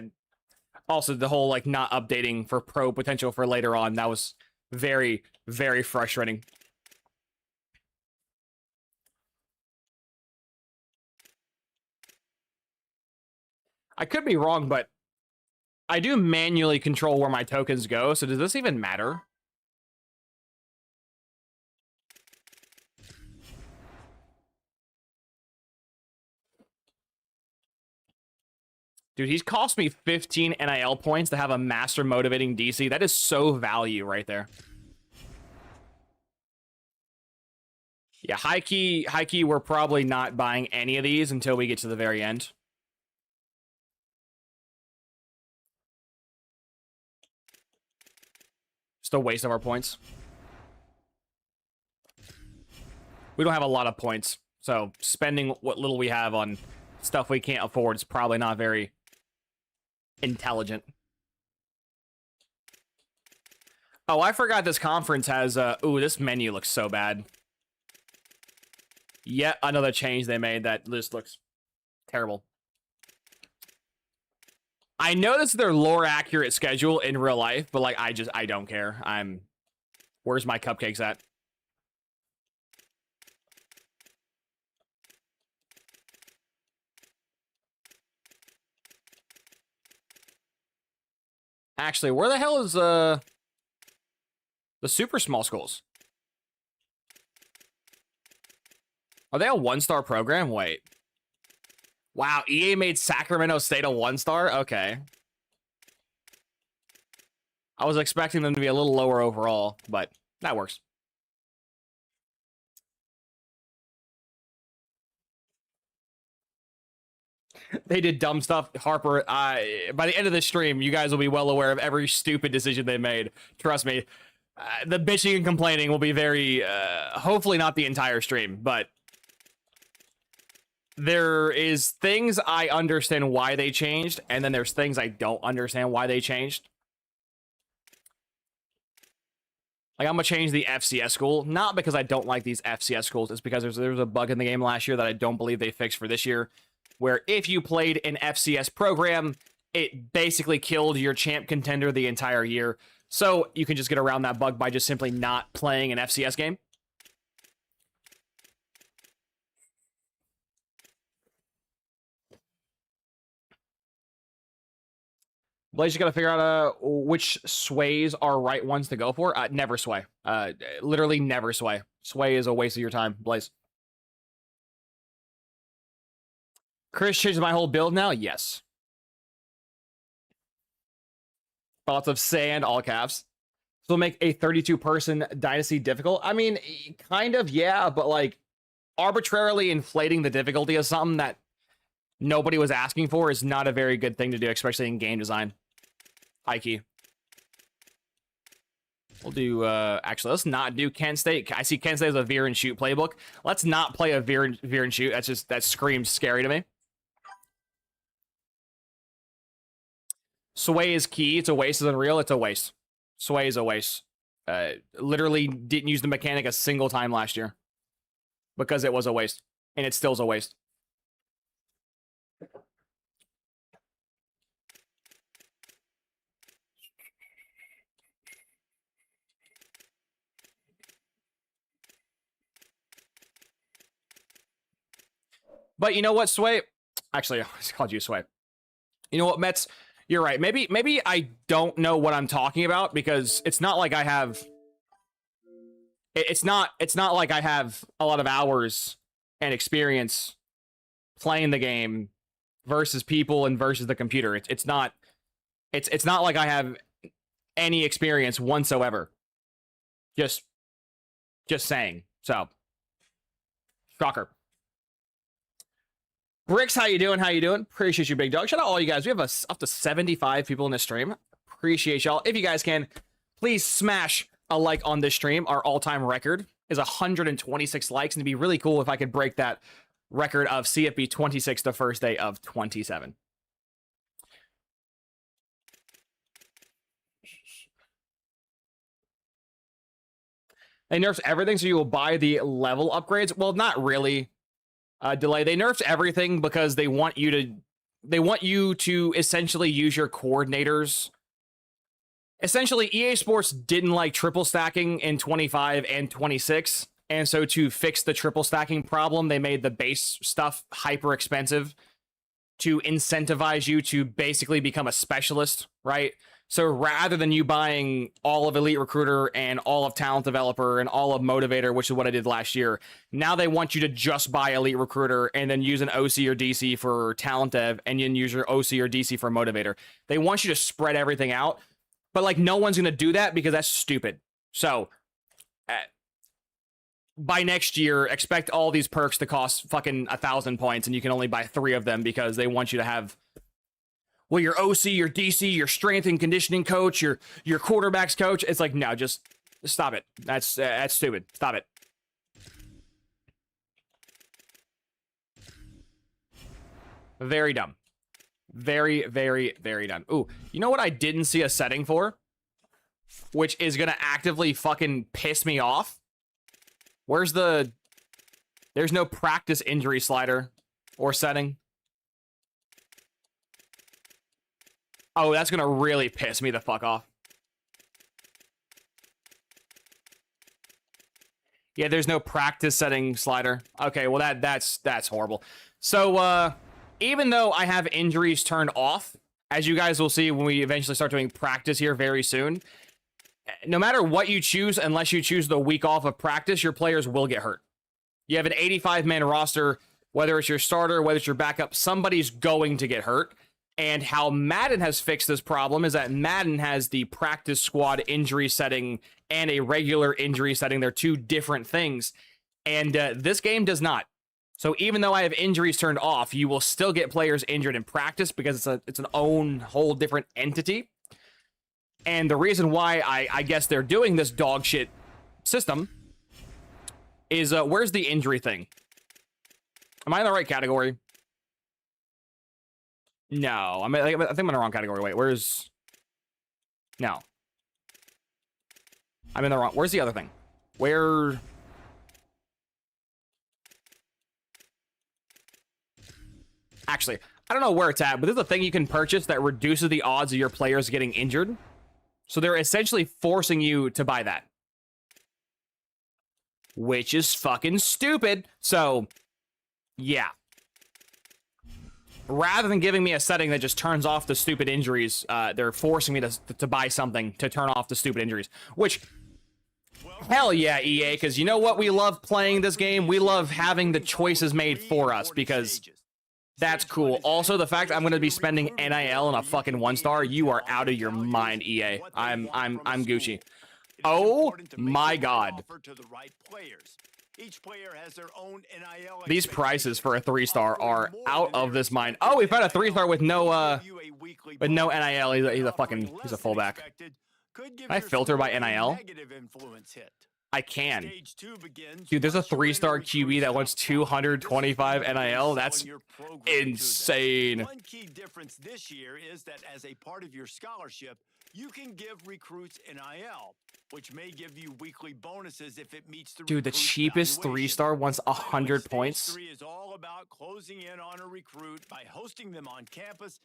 Also, the whole, like, not updating for pro potential for later on. That was very, very frustrating. I could be wrong, but I do manually control where my tokens go, so does this even matter? Dude, he's cost me 15 NIL points to have a master motivating DC. That is so value right there. Yeah, high key, we're probably not buying any of these until we get to the very end. Just a waste of our points. We don't have a lot of points, so spending what little we have on stuff we can't afford is probably not very intelligent. Oh, I forgot this conference has, ooh, this menu looks so bad. Yet another change they made that just looks terrible. I know this is their lore accurate schedule in real life, but like I don't care. Where's my cupcakes at? Actually, where the hell is the super small schools? Are they a 1-star program? Wait. Wow, EA made Sacramento State a 1-star? Okay. I was expecting them to be a little lower overall, but that works. They did dumb stuff. Harper, by the end of this stream, you guys will be well aware of every stupid decision they made. Trust me. The bitching and complaining will be very, hopefully not the entire stream, but there is things I understand why they changed, and then there's things I don't understand why they changed. Like, I'm gonna change the FCS school, not because I don't like these FCS schools, it's because there was a bug in the game last year that I don't believe they fixed for this year, where if you played an FCS program, it basically killed your champ contender the entire year. So you can just get around that bug by just simply not playing an FCS game. Blaze, you gotta figure out which sways are right ones to go for. Never sway. Literally never sway. Sway is a waste of your time, Blaze. Chris changed my whole build now? Yes. Thoughts of sand, all caps. So will make a 32-person dynasty difficult? I mean, kind of, yeah, but like arbitrarily inflating the difficulty of something that nobody was asking for is not a very good thing to do, especially in game design. High key. We'll do, actually, let's not do Kent State. I see Kent State as a veer and shoot playbook. Let's not play a veer and shoot. That screams scary to me. Sway is key. It's a waste. Is unreal. It's a waste. Sway is a waste. Literally didn't use the mechanic a single time last year because it was a waste, and it still's a waste. But you know what, Sway? Actually, I just called you Sway. You know what, Mets? You're right. Maybe I don't know what I'm talking about because it's not like I have. It's not like I have a lot of hours and experience playing the game versus people and versus the computer. It's not like I have any experience whatsoever. Just saying. So, shocker. Bricks, how you doing? How you doing? Appreciate you, big dog. Shout out all you guys. We have up to 75 people in this stream. Appreciate y'all. If you guys can, please smash a like on this stream. Our all-time record is 126 likes, and it'd be really cool if I could break that record of CFB 26 the first day of 27. They nerfed everything, so you will buy the level upgrades. Well, not really. Delay. They nerfed everything because they want you to essentially use your coordinators. Essentially, EA Sports didn't like triple stacking in 25 and 26, and so to fix the triple stacking problem, they made the base stuff hyper expensive to incentivize you to basically become a specialist, right? So rather than you buying all of Elite Recruiter and all of Talent Developer and all of Motivator, which is what I did last year, now they want you to just buy Elite Recruiter and then use an OC or DC for Talent Dev and then use your OC or DC for Motivator. They want you to spread everything out, but like no one's going to do that because that's stupid. So by next year, expect all these perks to cost fucking 1,000 points and you can only buy 3 of them because they want you to have, well, your OC, your DC, your strength and conditioning coach, your quarterbacks coach. It's like, no, just stop it. That's stupid. Stop it. Very dumb. Very, very, very dumb. Ooh, you know what I didn't see a setting for? Which is going to actively fucking piss me off? There's no practice injury slider or setting. Oh, that's going to really piss me the fuck off. Yeah, there's no practice setting slider. Okay, well that's horrible. So even though I have injuries turned off, as you guys will see when we eventually start doing practice here very soon, no matter what you choose, unless you choose the week off of practice, your players will get hurt. You have an 85-man roster, whether it's your starter, whether it's your backup, somebody's going to get hurt. And how Madden has fixed this problem is that Madden has the practice squad injury setting and a regular injury setting. They're two different things. And this game does not. So even though I have injuries turned off, you will still get players injured in practice because it's an own whole different entity. And the reason why I guess they're doing this dog shit system is where's the injury thing? Am I in the right category? No, I think I'm in the wrong category. Wait, where's... No. I'm in the wrong... Where's the other thing? Where... Actually, I don't know where it's at, but there's a thing you can purchase that reduces the odds of your players getting injured. So they're essentially forcing you to buy that. Which is fucking stupid. So, yeah. rather than giving me a setting that just turns off the stupid injuries, they're forcing me to buy something to turn off the stupid injuries, which, hell yeah, EA, because you know what we love playing this game? We love having the choices made for us, because that's cool. Also, the fact I'm going to be spending NIL on a fucking 1-star, you are out of your mind, EA. I'm Gucci. Oh my god. Each player has their own NIL. These prices for a 3-star are out of this mind. Oh, we found a 3-star with no NIL. He's a fullback. Can I filter by NIL? I can. Dude, there's a 3-star QB that wants 225 NIL. That's insane. One key difference this year is that as a part of your scholarship, you can give recruits NIL, which may give you weekly bonuses if it meets the Dude, the cheapest 3-star wants 100 points. Stage 3 is all about closing in on a recruit by hosting them on campus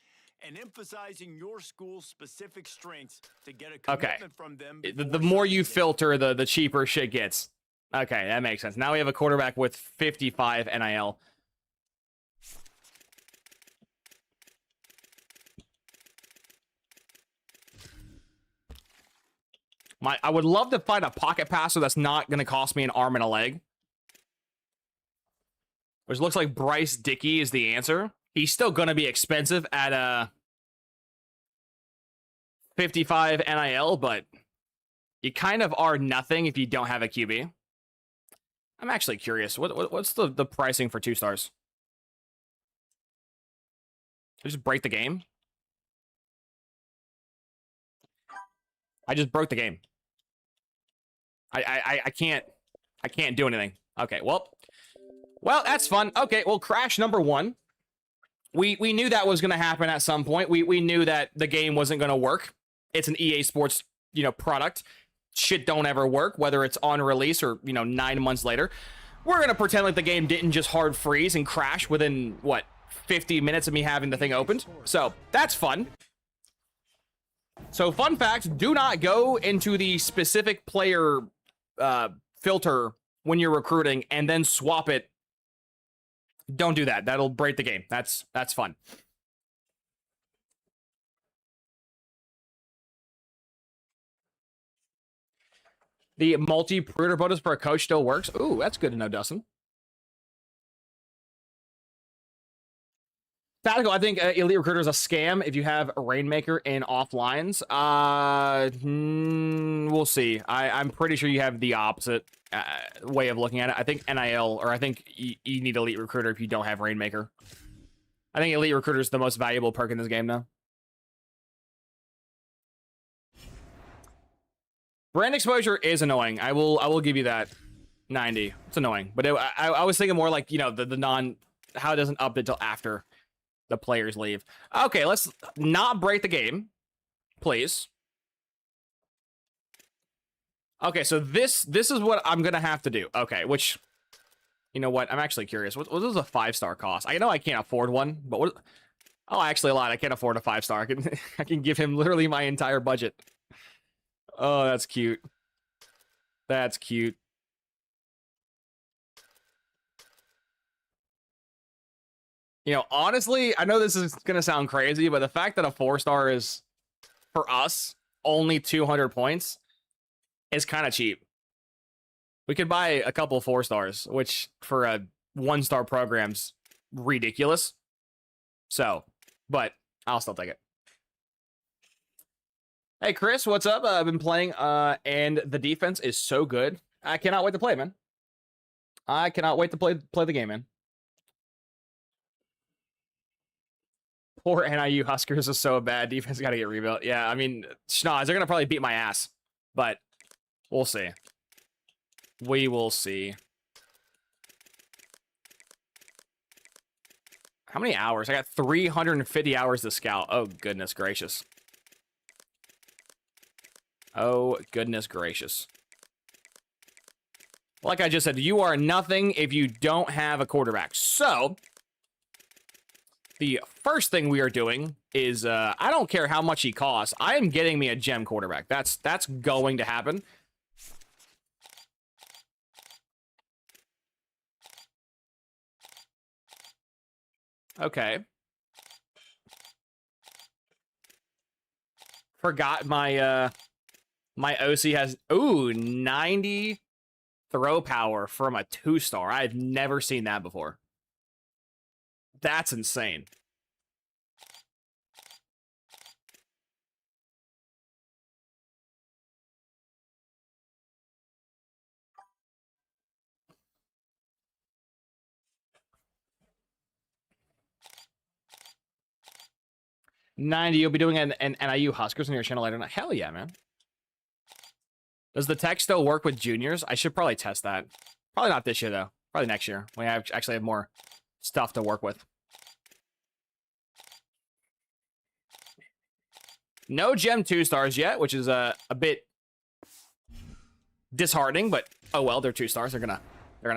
and emphasizing your school's specific strengths to get a commitment from them. The more you filter, the cheaper shit gets. Okay, that makes sense. Now we have a quarterback with 55 NIL. I would love to find a pocket passer that's not going to cost me an arm and a leg. Which looks like Bryce Dickey is the answer. He's still going to be expensive at 55 NIL, but you kind of are nothing if you don't have a QB. I'm actually curious. What's the pricing for 2-stars? Just break the game? I just broke the game. I can't do anything. Okay, well, that's fun. Okay, well, crash number 1. We knew that was going to happen at some point. We knew that the game wasn't going to work. It's an EA Sports, product. Shit don't ever work, whether it's on release or, 9 months later. We're going to pretend like the game didn't just hard freeze and crash within, 50 minutes of me having the thing opened. So, that's fun. So, fun fact, do not go into the specific player filter when you're recruiting and then swap it. Don't do that. That'll break the game. That's fun. The multi-recruiter bonus for a coach still works. Ooh, that's good to know, Dustin. Tactical, I think Elite Recruiter is a scam if you have a Rainmaker in offlines. We'll see. I'm pretty sure you have the opposite way of looking at it. I think NIL, or I think you need Elite Recruiter if you don't have Rainmaker. I think Elite Recruiter is the most valuable perk in this game now. Brand exposure is annoying. I will give you that. 90. It's annoying, but I was thinking more like the non, how it doesn't update till after the players leave. Okay, let's not break the game, please. Okay, so this is what I'm gonna have to do. Okay, which, you know what? I'm actually curious. What does a 5-star cost? I know I can't afford one, but what? Oh, actually, a lot. I can't afford a 5-star. I can give him literally my entire budget. Oh, that's cute. That's cute. Honestly, I know this is going to sound crazy, but the fact that a 4-star is, for us, only 200 points is kind of cheap. We could buy a couple 4-stars, which for a 1-star program's ridiculous. So, but I'll still take it. Hey, Chris, what's up? I've been playing, and the defense is so good. I cannot wait to play, man. I cannot wait to play the game, man. Poor NIU Huskers is so bad. Defense got to get rebuilt. Yeah, I mean, schnoz, they're going to probably beat my ass. But we'll see. We will see. How many hours? I got 350 hours to scout. Oh, goodness gracious. Oh, goodness gracious. Like I just said, you are nothing if you don't have a quarterback. So, the first thing we are doing is, I don't care how much he costs. I am getting me a gem quarterback. That's going to happen. Okay. Forgot my my OC has 90 throw power from a 2-star. I've never seen that before. That's insane. $90, you'll be doing an NIU Huskers on your channel later. Hell yeah, man. Does the tech still work with juniors? I should probably test that. Probably not this year, though. Probably next year, when I actually have more stuff to work with. No Gem 2-stars yet, which is a bit disheartening, but oh well, they're 2-stars. They're gonna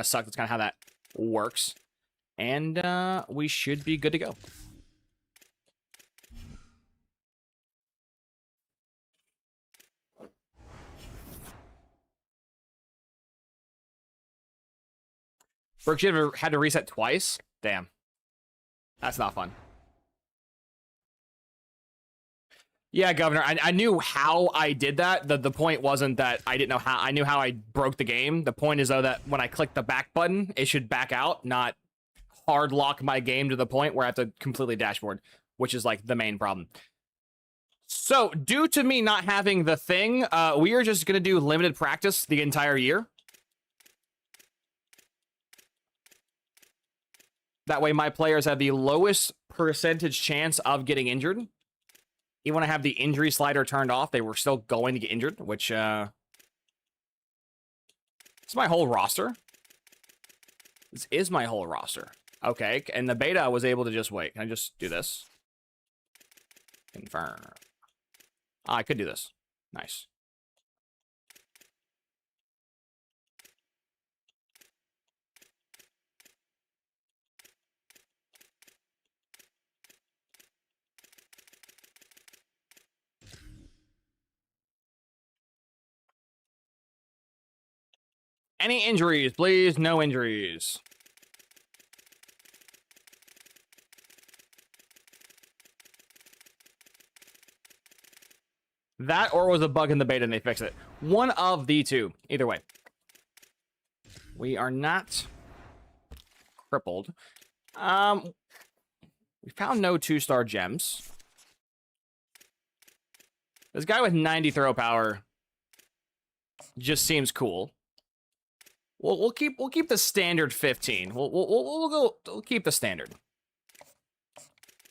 suck. That's kind of how that works. And we should be good to go. Brooks, you ever had to reset twice? Damn. That's not fun. Yeah, Governor, I knew how I did that. The point wasn't that I didn't know how. I knew how I broke the game. The point is, though, that when I click the back button, it should back out, not hard lock my game to the point where I have to completely dashboard, which is, like, the main problem. So, due to me not having the thing, we are just going to do limited practice the entire year. That way my players have the lowest percentage chance of getting injured. Even when I have the injury slider turned off, they were still going to get injured, which, it's my whole roster. This is my whole roster. Okay, and the beta was able to just wait. Can I just do this? Confirm. I could do this. Nice. Any injuries, please? No injuries. That or was a bug in the beta and they fixed it. One of the two. Either way. We are not crippled. We found no 2-star gems. This guy with 90 throw power just seems cool. We'll keep the standard 15. We'll keep the standard.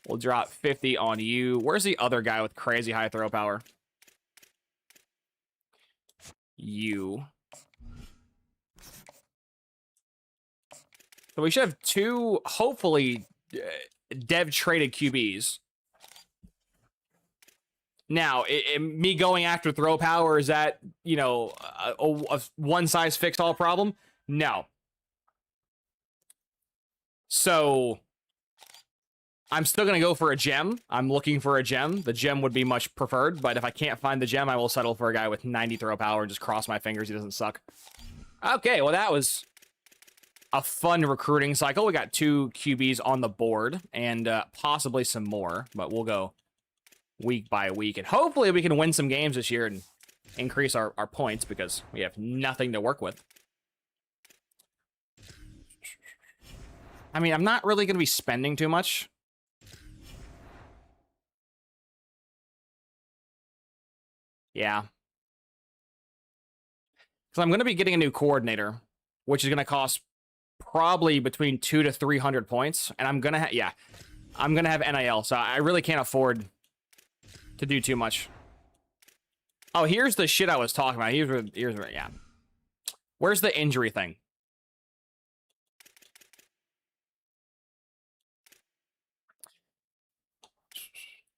We'll drop 50 on you. Where's the other guy with crazy high throw power? You. So we should have two, hopefully, dev traded QBs. Now, me going after throw power, is that, you know, a one-size-fits-all problem? No. So, I'm still going to go for a gem. I'm looking for a gem. The gem would be much preferred, but if I can't find the gem, I will settle for a guy with 90 throw power and just cross my fingers he doesn't suck. Okay, well, that was a fun recruiting cycle. We got 2 QBs on the board and possibly some more, but we'll go week by week, and hopefully we can win some games this year and increase our points because we have nothing to work with. I mean, I'm not really going to be spending too much. Yeah. Because I'm going to be getting a new coordinator, which is going to cost probably between 200 to 300 points, and I'm going to have, yeah, I'm going to have NIL, so I really can't afford to do too much. Oh, here's the shit I was talking about. Here's where, yeah. Where's the injury thing?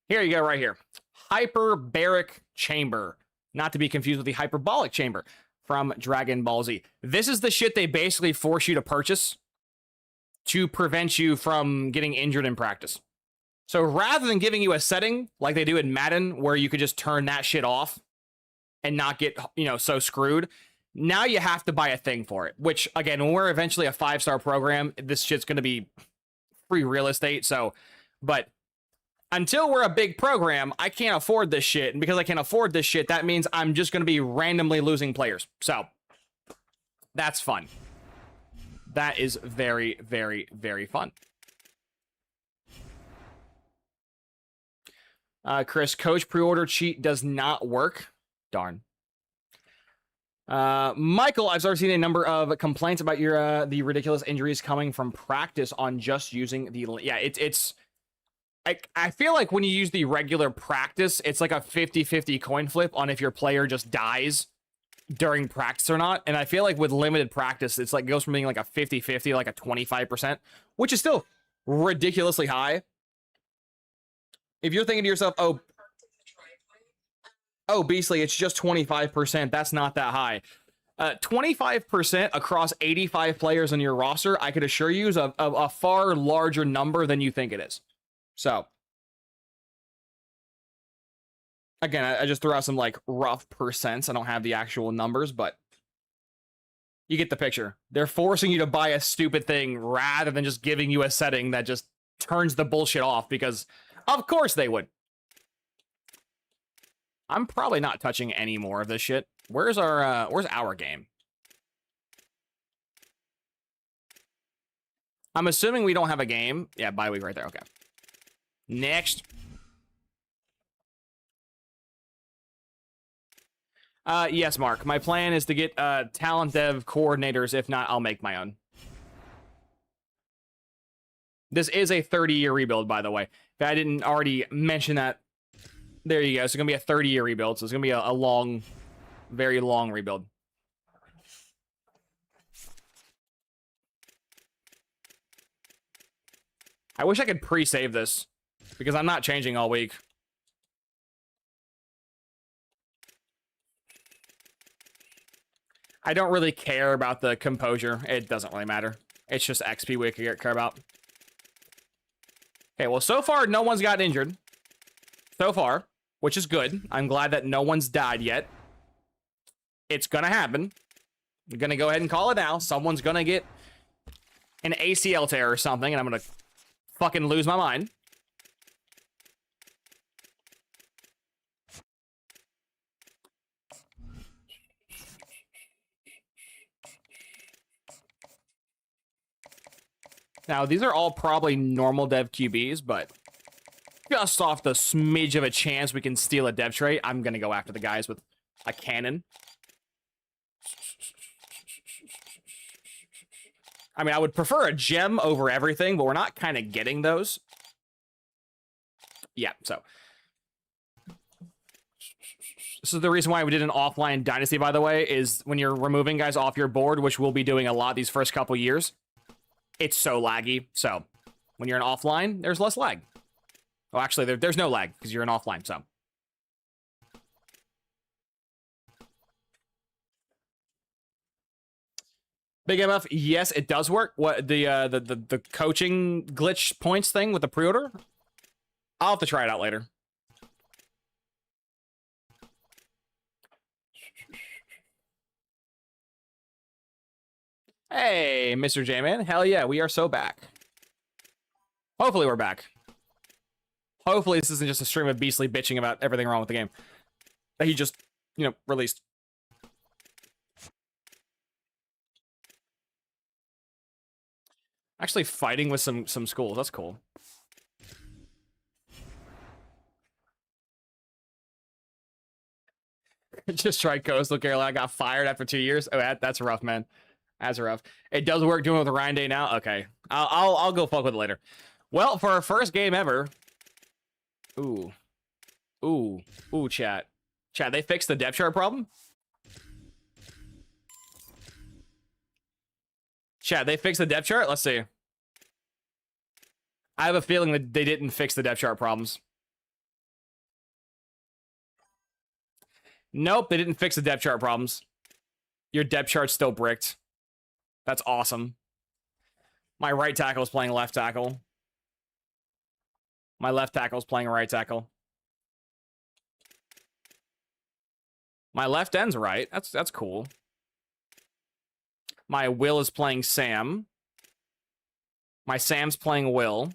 Here you go, right here. Hyperbaric chamber. Not to be confused with the hyperbolic chamber from Dragon Ball Z. This is the shit they basically force you to purchase to prevent you from getting injured in practice. So rather than giving you a setting like they do in Madden where you could just turn that shit off and not get, you know, so screwed, now you have to buy a thing for it. Which, again, when we're eventually a 5-star program, this shit's going to be free real estate. So, but Until we're a big program, I can't afford this shit. And because I can't afford this shit, that means I'm just going to be randomly losing players. So, that's fun. That is very, very, very fun. Chris, coach pre-order cheat does not work. Darn. Michael, I've started seeing a number of complaints about your the ridiculous injuries coming from practice on just using the... Yeah, it's... I feel like when you use the regular practice, it's like a 50-50 coin flip on if your player just dies during practice or not. And I feel like with limited practice, it's like it goes from being like a 50-50, like a 25%, which is still ridiculously high. If you're thinking to yourself, oh, Beastly, it's just 25%. That's not that high. 25% across 85 players on your roster, I could assure you, is a far larger number than you think it is. So, again, I just threw out some like rough percents. I don't have the actual numbers, but you get the picture. They're forcing you to buy a stupid thing rather than just giving you a setting that just turns the bullshit off, because of course they would. I'm probably not touching any more of this shit. Where's our game? I'm assuming we don't have a game. Yeah, bye week right there. Okay. Next. Yes, Mark. My plan is to get talent dev coordinators. If not, I'll make my own. This is a 30-year rebuild, by the way. If I didn't already mention that, there you go. It's going to be a 30-year rebuild, so it's going to be a long, very long rebuild. I wish I could pre-save this, because I'm not changing all week. I don't really care about the composure. It doesn't really matter. It's just XP we care about. Okay, well, so far, no one's got injured. So far, which is good. I'm glad that no one's died yet. It's gonna happen. I'm gonna go ahead and call it now. Someone's gonna get an ACL tear or something, and I'm gonna fucking lose my mind. Now, these are all probably normal dev QBs, but just off the smidge of a chance we can steal a dev trait, I'm going to go after the guys with a cannon. I mean, I would prefer a gem over everything, but we're not kind of getting those. Yeah, so. This is the reason why we did an offline dynasty, by the way, is when you're removing guys off your board, which we'll be doing a lot these first couple years. It's so laggy. So when you're in offline, there's less lag. Oh, actually, there's no lag because you're in offline. So Big MF, yes, it does work. What the coaching glitch points thing with the pre-order? I'll have to try it out later. Hey, Mr. J-Man. Hell yeah, we are so back. Hopefully we're back. Hopefully this isn't just a stream of Beastly bitching about everything wrong with the game that he just, released. Actually fighting with some schools. That's cool. Just tried Coastal Carolina. Got fired after 2 years. Oh, that's rough, man. That's rough. It does work doing it with Ryan Day now. Okay, I'll go fuck with it later. Well, for our first game ever. Ooh, chat. They fixed the depth chart problem. Chat, they fixed the depth chart. Let's see. I have a feeling that they didn't fix the depth chart problems. Nope, they didn't fix the depth chart problems. Your depth chart's still bricked. That's awesome. My right tackle is playing left tackle. My left tackle is playing right tackle. My left end's right. That's cool. My Will is playing Sam. My Sam's playing Will.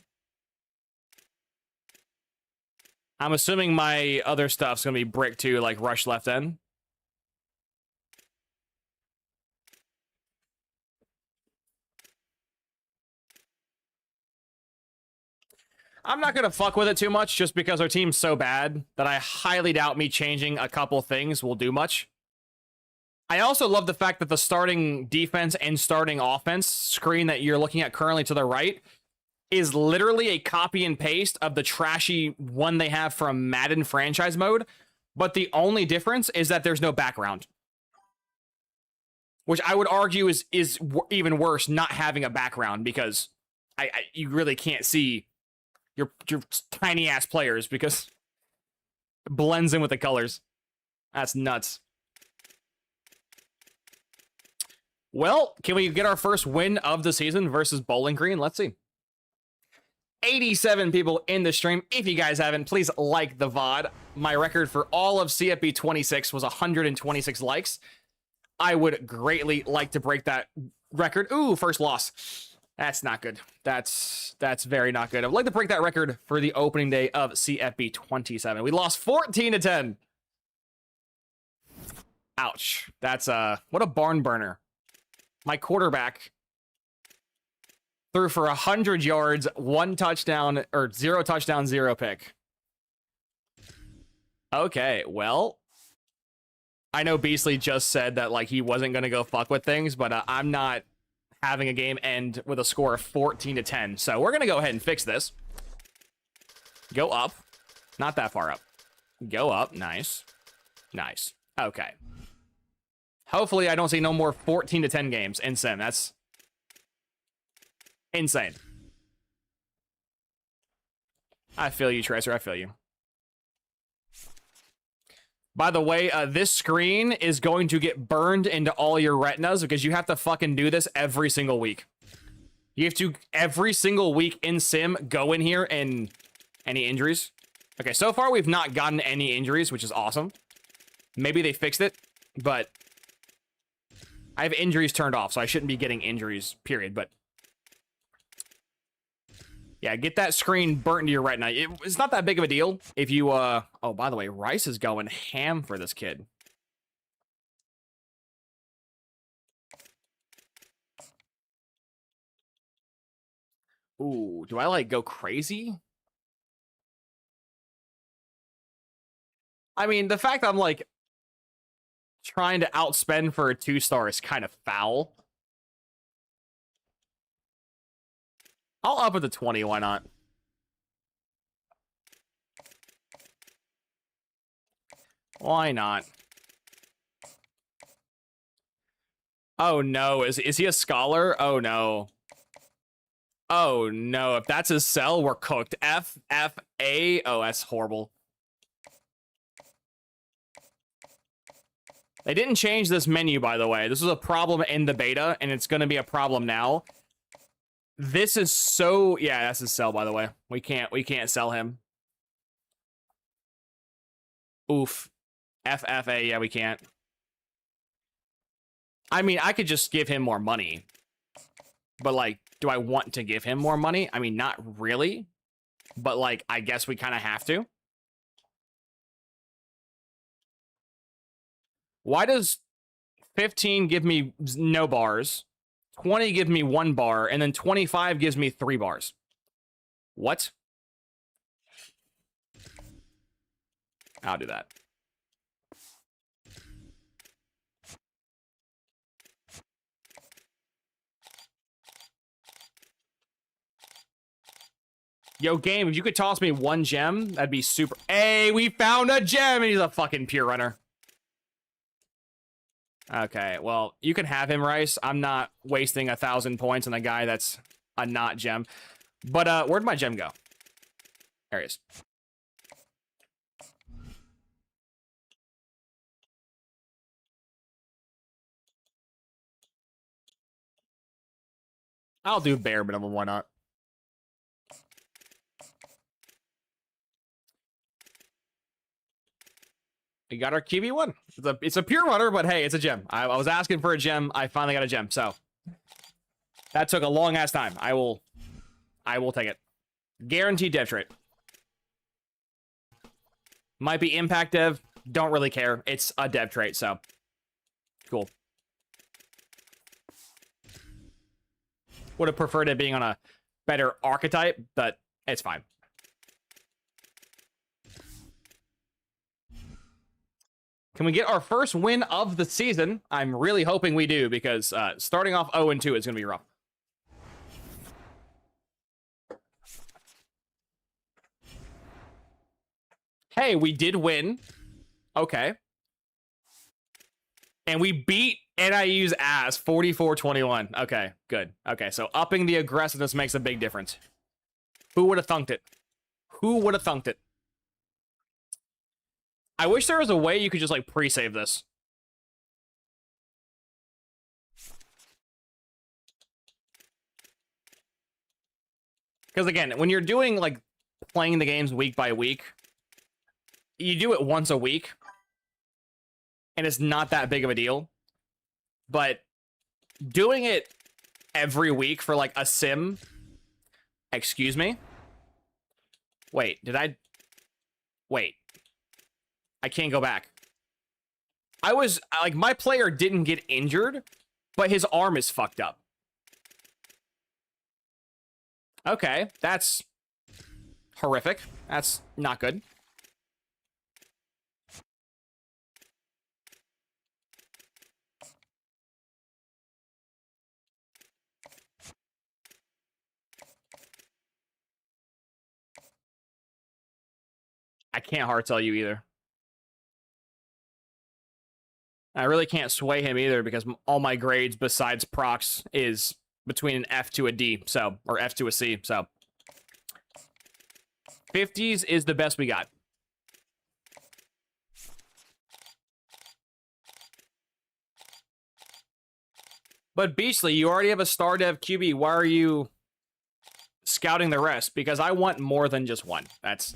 I'm assuming my other stuff's gonna be brick too, like rush left end. I'm not gonna fuck with it too much just because our team's so bad that I highly doubt me changing a couple things will do much. I also love the fact that the starting defense and starting offense screen that you're looking at currently to the right is literally a copy and paste of the trashy one they have from Madden franchise mode, but the only difference is that there's no background. Which I would argue is even worse not having a background, because you really can't see your tiny ass players because it blends in with the colors. That's nuts. Well, can we get our first win of the season versus Bowling Green? Let's see. 87 people in the stream. If you guys haven't, please like the VOD. My record for all of CFB 26 was 126 likes. I would greatly like to break that record. Ooh, first loss. That's not good. That's very not good. I'd like to break that record for the opening day of CFB 27. We lost 14-10. Ouch. That's what a barn burner. My quarterback threw for 100 yards, 1 touchdown, or 0 touchdown, 0 pick. Okay, well, I know Beastly just said that like he wasn't going to go fuck with things, but I'm not having a game end with a score of 14-10. So we're going to go ahead and fix this. Go up. Not that far up. Go up. Nice. Nice. Okay. Hopefully I don't see no more 14-10 games in Sim. That's insane. I feel you, Tracer. I feel you. By the way, this screen is going to get burned into all your retinas because you have to fucking do this every single week. You have to, every single week in Sim, go in here and... Any injuries? Okay, so far we've not gotten any injuries, which is awesome. Maybe they fixed it, but... I have injuries turned off, so I shouldn't be getting injuries, period, but... Yeah, get that screen burnt into your retina. It's not that big of a deal if you, Oh, by the way, Rice is going ham for this kid. Ooh, do I, like, go crazy? I mean, the fact that I'm, like, trying to outspend for a 2-star is kind of foul. I'll up it to 20, why not? Why not? Oh no, is he a scholar? Oh no. Oh no, if that's his cell, we're cooked. F, F, A. Oh, that's horrible. They didn't change this menu, by the way. This was a problem in the beta, and it's going to be a problem now. This is so... Yeah, that's his cell, by the way. We can't sell him. Oof. FFA, yeah, we can't. I mean, I could just give him more money. But, like, do I want to give him more money? I mean, not really. But, like, I guess we kind of have to. Why does 15 give me no bars, 20 give me 1 bar, and then 25 gives me 3 bars? What? I'll do that. Yo, game, if you could toss me 1 gem, that'd be super. Hey, we found a gem, and he's a fucking pure runner. Okay, well, you can have him, Rice. I'm not wasting 1,000 points on a guy that's a not gem. But, where'd my gem go? There he is. I'll do bare minimum, why not? We got our QB1. It's a pure runner, but hey, it's a gem. I was asking for a gem. I finally got a gem, so that took a long ass time. I will take it. Guaranteed dev trait. Might be impact dev. Don't really care. It's a dev trait, so cool. Would have preferred it being on a better archetype, but it's fine. Can we get our first win of the season? I'm really hoping we do, because starting off 0-2 is going to be rough. Hey, we did win. Okay. And we beat NIU's ass 44-21. Okay, good. Okay, so upping the aggressiveness makes a big difference. Who would have thunked it? Who would have thunked it? I wish there was a way you could just, like, pre-save this. Because, again, when you're doing, like, playing the games week by week, you do it once a week, and it's not that big of a deal. But doing it every week for, like, a sim... Excuse me? Wait, did I... Wait. I can't go back. I was, like, my player didn't get injured, but his arm is fucked up. Okay, that's horrific. That's not good. I can't hard tell you either. I really can't sway him either, because all my grades besides procs is between an F to a D, so, or F to a C, so. 50s is the best we got. But Beastly, you already have a star dev QB. Why are you scouting the rest? Because I want more than just one. That's...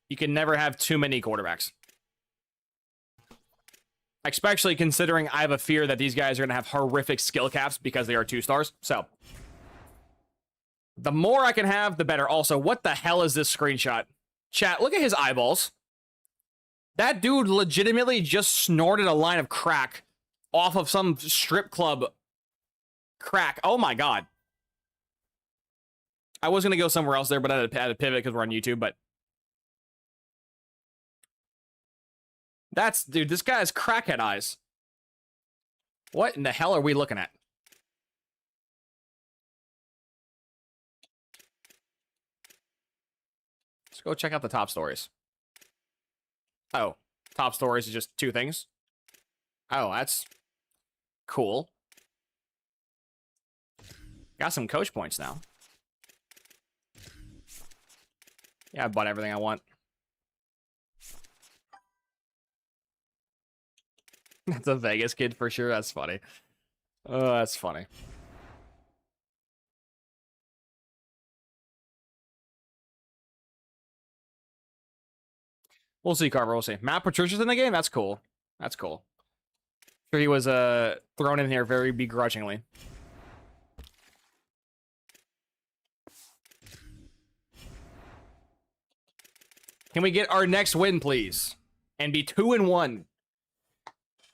You can never have too many quarterbacks. Especially considering I have a fear that these guys are going to have horrific skill caps because they are 2 stars. So, the more I can have, the better. Also, what the hell is this screenshot? Chat, look at his eyeballs. That dude legitimately just snorted a line of crack off of some strip club crack. Oh my god. I was going to go somewhere else there, but I had to pivot because we're on YouTube, but... That's, dude, this guy has crackhead eyes. What in the hell are we looking at? Let's go check out the top stories. Oh, top stories is just 2 things? Oh, that's cool. Got some coach points now. Yeah, I bought everything I want. That's a Vegas kid for sure. That's funny. Oh, that's funny. We'll see, Carver. We'll see. Matt Patricia's in the game? That's cool. That's cool. Sure, he was thrown in here very begrudgingly. Can we get our next win, please? And be 2-1.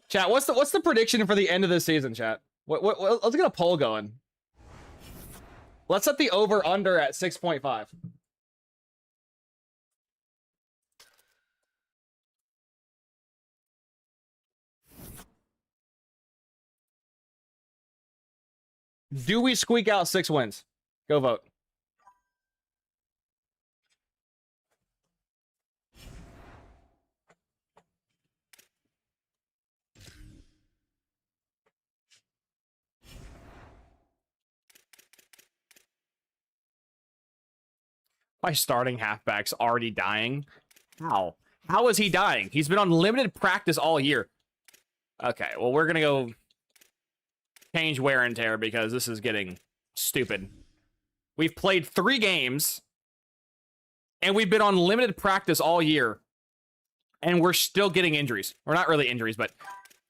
Chat, what's the prediction for the end of the season, chat? What let's get a poll going. Let's set the over-under at 6.5. Do we squeak out 6 wins? Go vote. My starting halfback's already dying. How? How is he dying? He's been on limited practice all year. Okay, well, we're going to go change wear and tear because this is getting stupid. We've played 3 games, and we've been on limited practice all year, and we're still getting injuries. We're not really injuries, but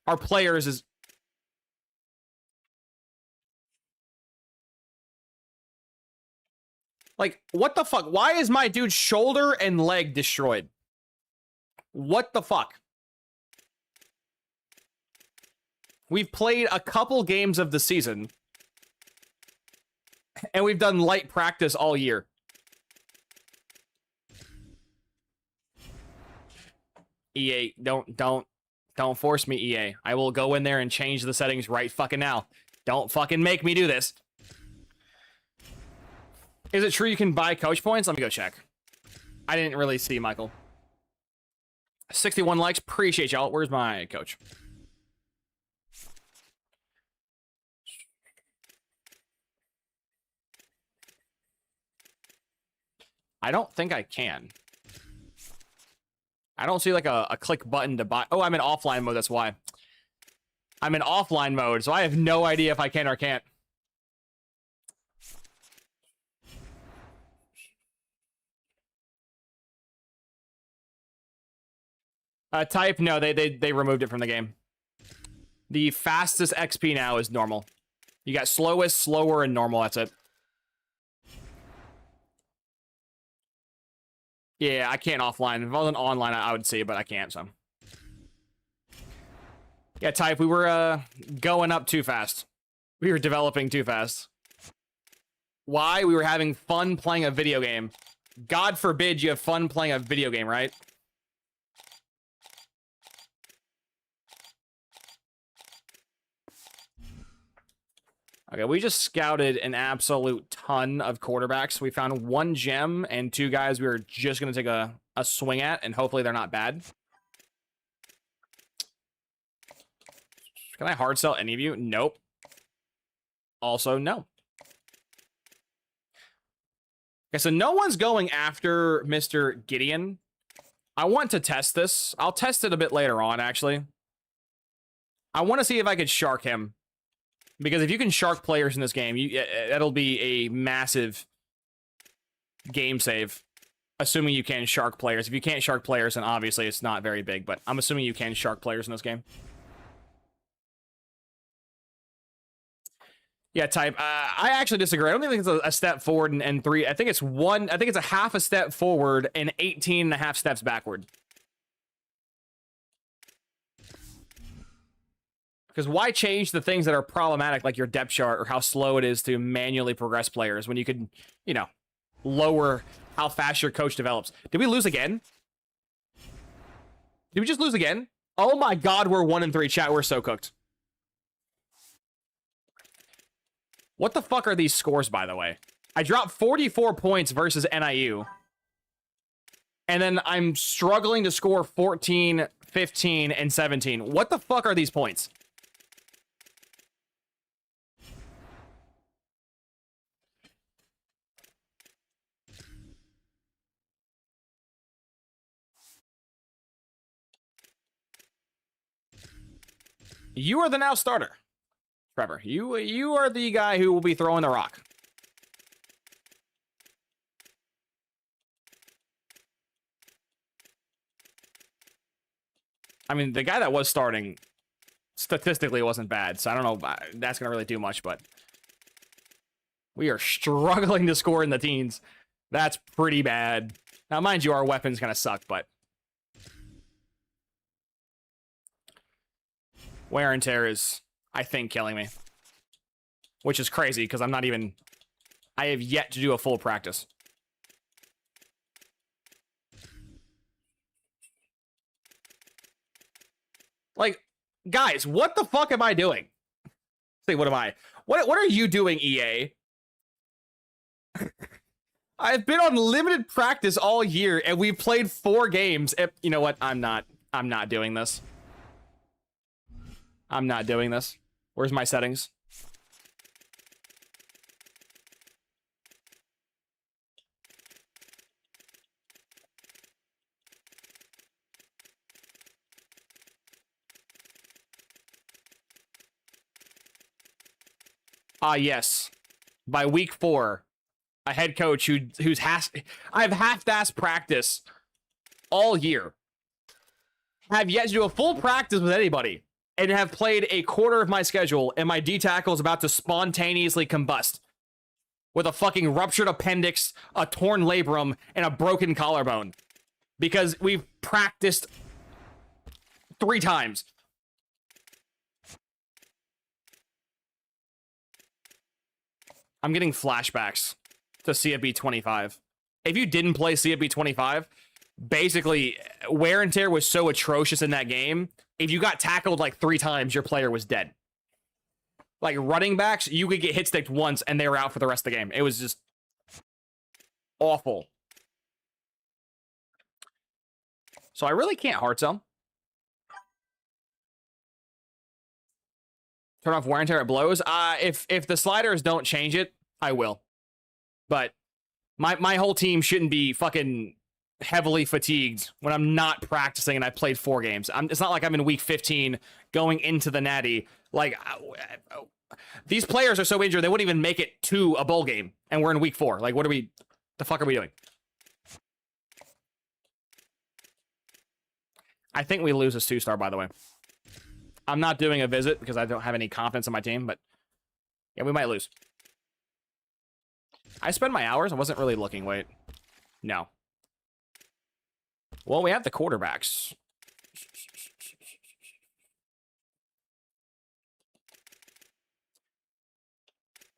our players is... Like, what the fuck? Why is my dude's shoulder and leg destroyed? What the fuck? We've played a couple games of the season. And we've done light practice all year. EA, don't force me, EA. I will go in there and change the settings right fucking now. Don't fucking make me do this. Is it true you can buy coach points? Let me go check. I didn't really see, Michael. 61 likes. Appreciate y'all. Where's my coach? I don't think I can. I don't see like a click button to buy. Oh, I'm in offline mode. That's why. I'm in offline mode, so I have no idea if I can or can't. Type, no, they removed it from the game. The fastest XP now is normal. You got slowest, slower, and normal. That's it. Yeah, I can't offline. If I wasn't online, I would see it, but I can't, so. Yeah, Type, we were going up too fast. We were developing too fast. Why? We were having fun playing a video game. God forbid you have fun playing a video game, right? Okay, we just scouted an absolute ton of quarterbacks. We found 1 gem and 2 guys we were just going to take a swing at, and hopefully they're not bad. Can I hard sell any of you? Nope. Also, no. Okay, so no one's going after Mr. Gideon. I want to test this. I'll test it a bit later on, actually. I want to see if I could shark him. Because if you can shark players in this game, that'll be a massive game save. Assuming you can shark players. If you can't shark players, then obviously it's not very big. But I'm assuming you can shark players in this game. Yeah, Type. I actually disagree. I don't think it's a step forward and 3. I think it's a half a step forward and 18 and a half steps backward. Because why change the things that are problematic, like your depth chart or how slow it is to manually progress players when you could, you know, lower how fast your coach develops? Did we lose again? Did we just lose again? Oh my God, we're 1-3, chat. We're so cooked. What the fuck are these scores, by the way? I dropped 44 points versus NIU. And then I'm struggling to score 14, 15, and 17. What the fuck are these points? You are the now starter, Trevor. You are the guy who will be throwing the rock. I mean, the guy that was starting statistically wasn't bad, so I don't know if that's gonna really do much, but we are struggling to score in the teens. That's pretty bad. Now, mind you, our weapons kind of suck, but wear and tear is, I think, killing me. Which is crazy, because I have yet to do a full practice. Like, guys, what the fuck am I doing? Say, what am I? What are you doing, EA? I've been on limited practice all year, and we've played 4 games. You know what? I'm not doing this. I'm not doing this. Where's my settings? Ah, yes. By week 4, a head coach I've half-assed practice all year. Have yet to do a full practice with anybody. And have played a quarter of my schedule, and my D tackle is about to spontaneously combust. with a fucking ruptured appendix, a torn labrum, and a broken collarbone. Because we've practiced 3 times. I'm getting flashbacks to CFB 25. If you didn't play CFB 25, basically, wear and tear was so atrocious in that game. If you got tackled like 3 times, your player was dead. Like running backs, you could get hit sticked once and they were out for the rest of the game. It was just awful. So I really can't hard sell. Turn off wear and tear, it blows. If the sliders don't change it, I will. But my whole team shouldn't be fucking heavily fatigued when I'm not practicing and I played 4 games. It's not like I'm in week 15 going into the natty. Like, these players are so injured, they wouldn't even make it to a bowl game. And we're in week 4. Like, the fuck are we doing? I think we lose this 2-star, by the way. I'm not doing a visit because I don't have any confidence in my team, but yeah, we might lose. I spend my hours. I wasn't really looking. Wait. No. Well, we have the quarterbacks.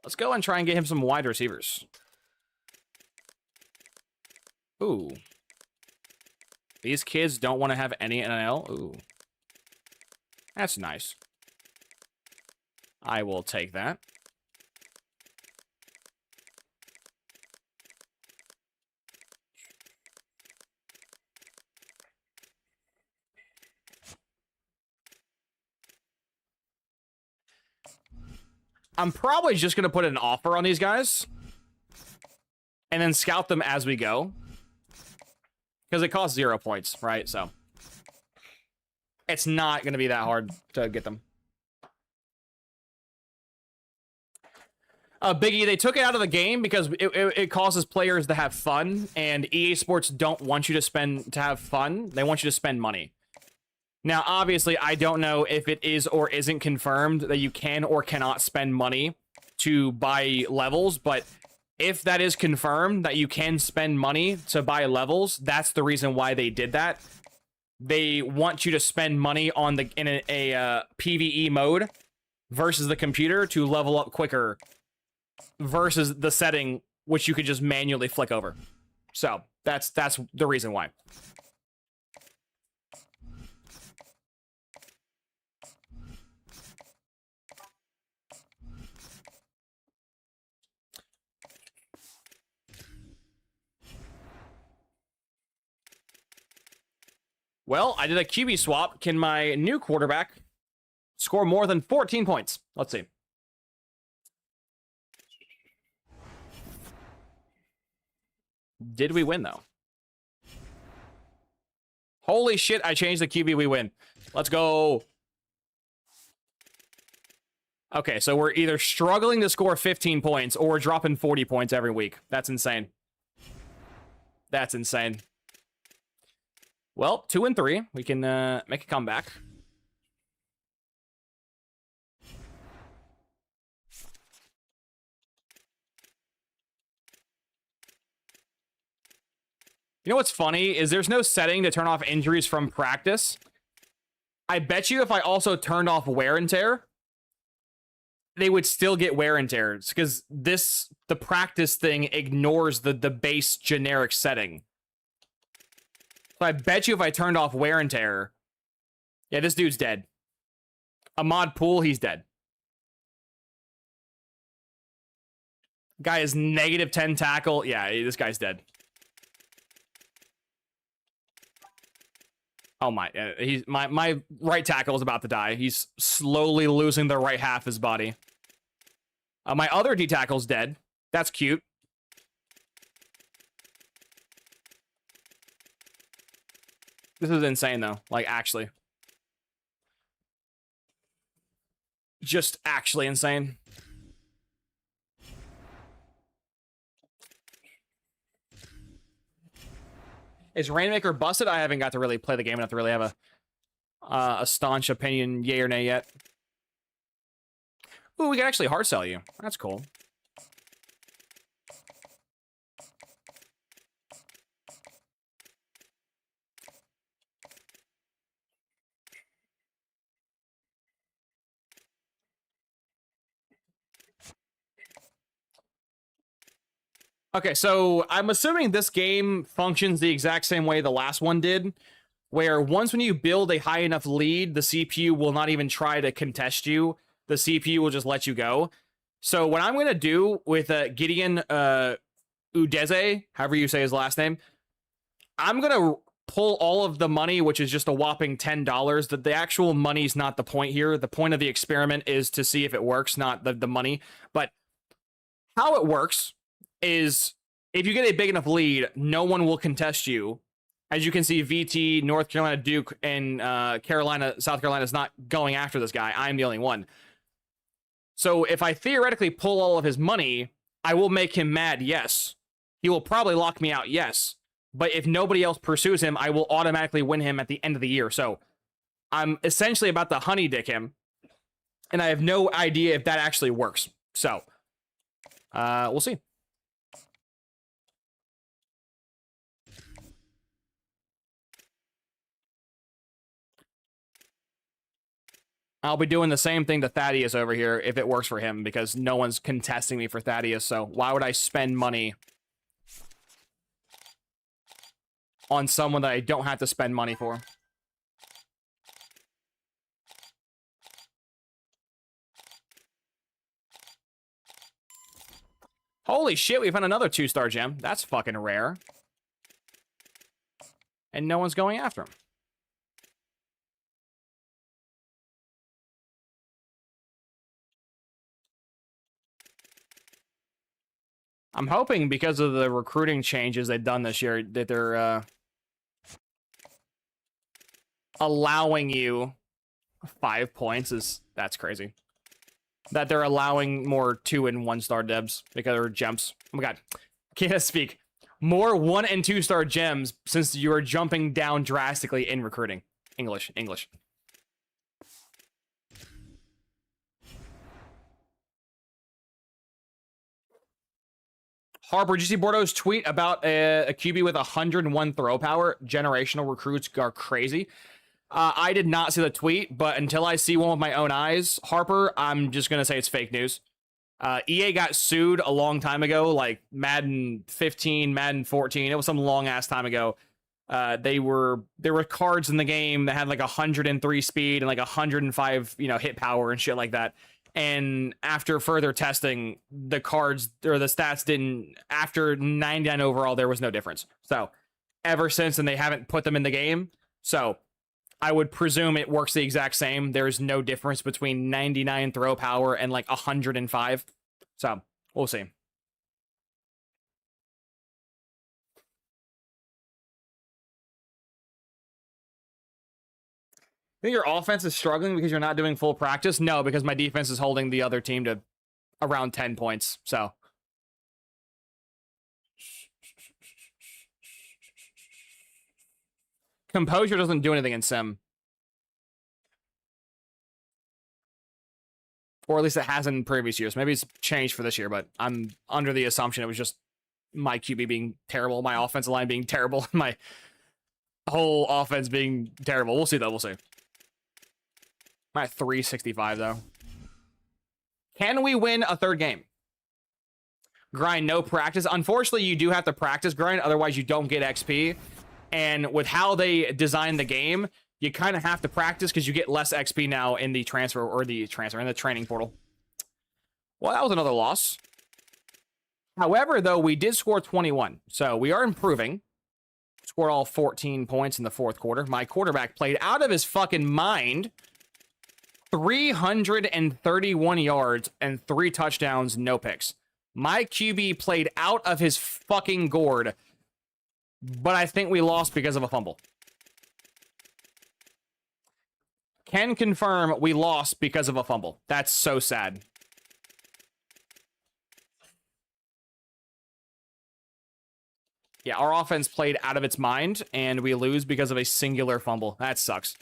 Let's go and try and get him some wide receivers. Ooh. These kids don't want to have any NIL. Ooh. That's nice. I will take that. I'm probably just going to put an offer on these guys and then scout them as we go. Because it costs 0 points, right? So it's not going to be that hard to get them. Biggie, they took it out of the game because it causes players to have fun, and EA Sports don't want you to have fun. They want you to spend money. Now, obviously, I don't know if it is or isn't confirmed that you can or cannot spend money to buy levels, but if that is confirmed that you can spend money to buy levels, that's the reason why they did that. They want you to spend money on in a PvE mode versus the computer to level up quicker versus the setting which you could just manually flick over. So that's the reason why. Well, I did a QB swap. Can my new quarterback score more than 14 points? Let's see. Did we win, though? Holy shit, I changed the QB, we win. Let's go. Okay, so we're either struggling to score 15 points or we're dropping 40 points every week. That's insane. That's insane. Well, 2 and 3. We can make a comeback. You know what's funny is there's no setting to turn off injuries from practice. I bet you if I also turned off wear and tear, they would still get wear and tears because the practice thing ignores the base generic setting. So I bet you if I turned off wear and tear, yeah, this dude's dead. Ahmad Poole, he's dead. Guy is -10 tackle. Yeah, this guy's dead. Oh my, my right tackle is about to die. He's slowly losing the right half of his body. My other D tackle's dead. That's cute. This is insane, though. Like, actually. Just actually insane. Is Rainmaker busted? I haven't got to really play the game enough to really have a staunch opinion, yay or nay, yet. Ooh, we can actually hard sell you. That's cool. Okay, so I'm assuming this game functions the exact same way the last one did, where once when you build a high enough lead, the CPU will not even try to contest you. The CPU will just let you go. So what I'm going to do with Gideon Udeze, however you say his last name, I'm going to pull all of the money, which is just a whopping $10. That the actual money's not the point here. The point of the experiment is to see if it works, not the money. But how it works is if you get a big enough lead, no one will contest you. As you can see, VT, North Carolina, Duke, and Carolina, South Carolina is not going after this guy. I'm the only one. So if I theoretically pull all of his money, I will make him mad, yes. He will probably lock me out, yes. But if nobody else pursues him, I will automatically win him at the end of the year. So I'm essentially about to honey dick him, and I have no idea if that actually works. So we'll see. I'll be doing the same thing to Thaddeus over here if it works for him, because no one's contesting me for Thaddeus, so why would I spend money on someone that I don't have to spend money for? Holy shit, we found another 2-star gem. That's fucking rare. And no one's going after him. I'm hoping because of the recruiting changes they've done this year that they're allowing you 5 points. That's crazy. That they're allowing more 2- and 1-star debs because they're gems. Oh my god. Can't speak. More 1- and 2-star gems since you are jumping down drastically in recruiting. English. Harper, did you see Bordeaux's tweet about a QB with 101 throw power? Generational recruits are crazy. I did not see the tweet, but until I see one with my own eyes, Harper, I'm just going to say it's fake news. EA got sued a long time ago, like Madden 15, Madden 14. It was some long-ass time ago. There were cards in the game that had like 103 speed and like 105, hit power and shit like that. And after further testing, the cards or the stats didn't, after 99 overall, there was no difference. So ever since, and they haven't put them in the game. So I would presume it works the exact same. There's no difference between 99 throw power and like 105. So we'll see. I think your offense is struggling because you're not doing full practice? No, because my defense is holding the other team to around 10 points. So composure doesn't do anything in sim. Or at least it hasn't in previous years. Maybe it's changed for this year, but I'm under the assumption it was just my QB being terrible, my offensive line being terrible, my whole offense being terrible. We'll see, though. We'll see. I'm at 365, though. Can we win a third game? Grind, no practice. Unfortunately, you do have to practice grind, otherwise you don't get XP. And with how they designed the game, you kind of have to practice because you get less XP now in the in the training portal. Well, that was another loss. However, though, we did score 21, so we are improving. Scored all 14 points in the fourth quarter. My quarterback played out of his fucking mind. 331 yards and 3 touchdowns, no picks. My QB played out of his fucking gourd, but I think we lost because of a fumble. Can confirm we lost because of a fumble. That's so sad. Yeah, our offense played out of its mind, and we lose because of a singular fumble. That sucks.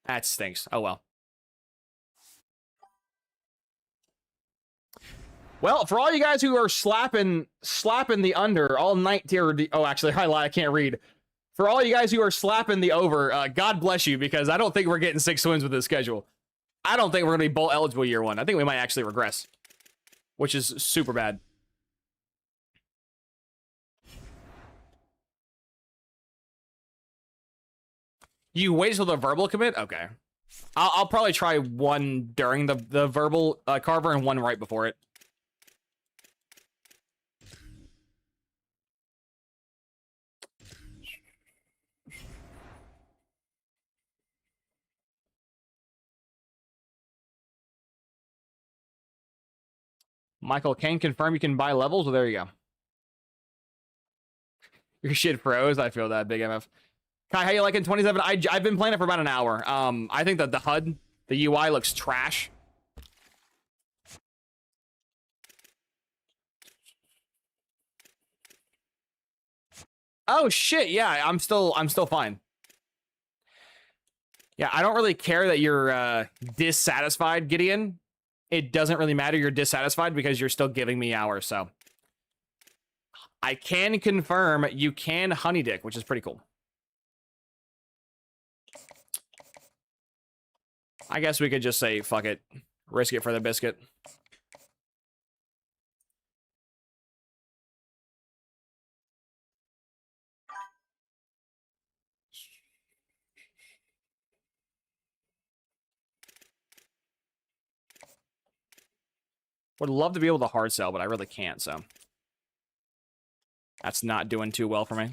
That stinks. Oh, well. Well, for all you guys who are slapping the under all night, oh, actually, I lie, I can't read. For all you guys who are slapping the over, God bless you, because I don't think we're getting 6 wins with this schedule. I don't think we're going to be bowl eligible year 1. I think we might actually regress, which is super bad. You wait till the verbal commit? Okay. I'll probably try one during the verbal carver and one right before it. Michael can confirm you can buy levels. Well, there you go. Your shit froze. I feel that, Big MF. Kai, how you liking 27? I've been playing it for about an hour. I think that the HUD, the UI looks trash. Oh shit, yeah, I'm still fine. Yeah, I don't really care that you're dissatisfied, Gideon. It doesn't really matter you're dissatisfied because you're still giving me hours, so. I can confirm you can honey dick, which is pretty cool. I guess we could just say, fuck it. Risk it for the biscuit. Would love to be able to hard sell, but I really can't, so. That's not doing too well for me.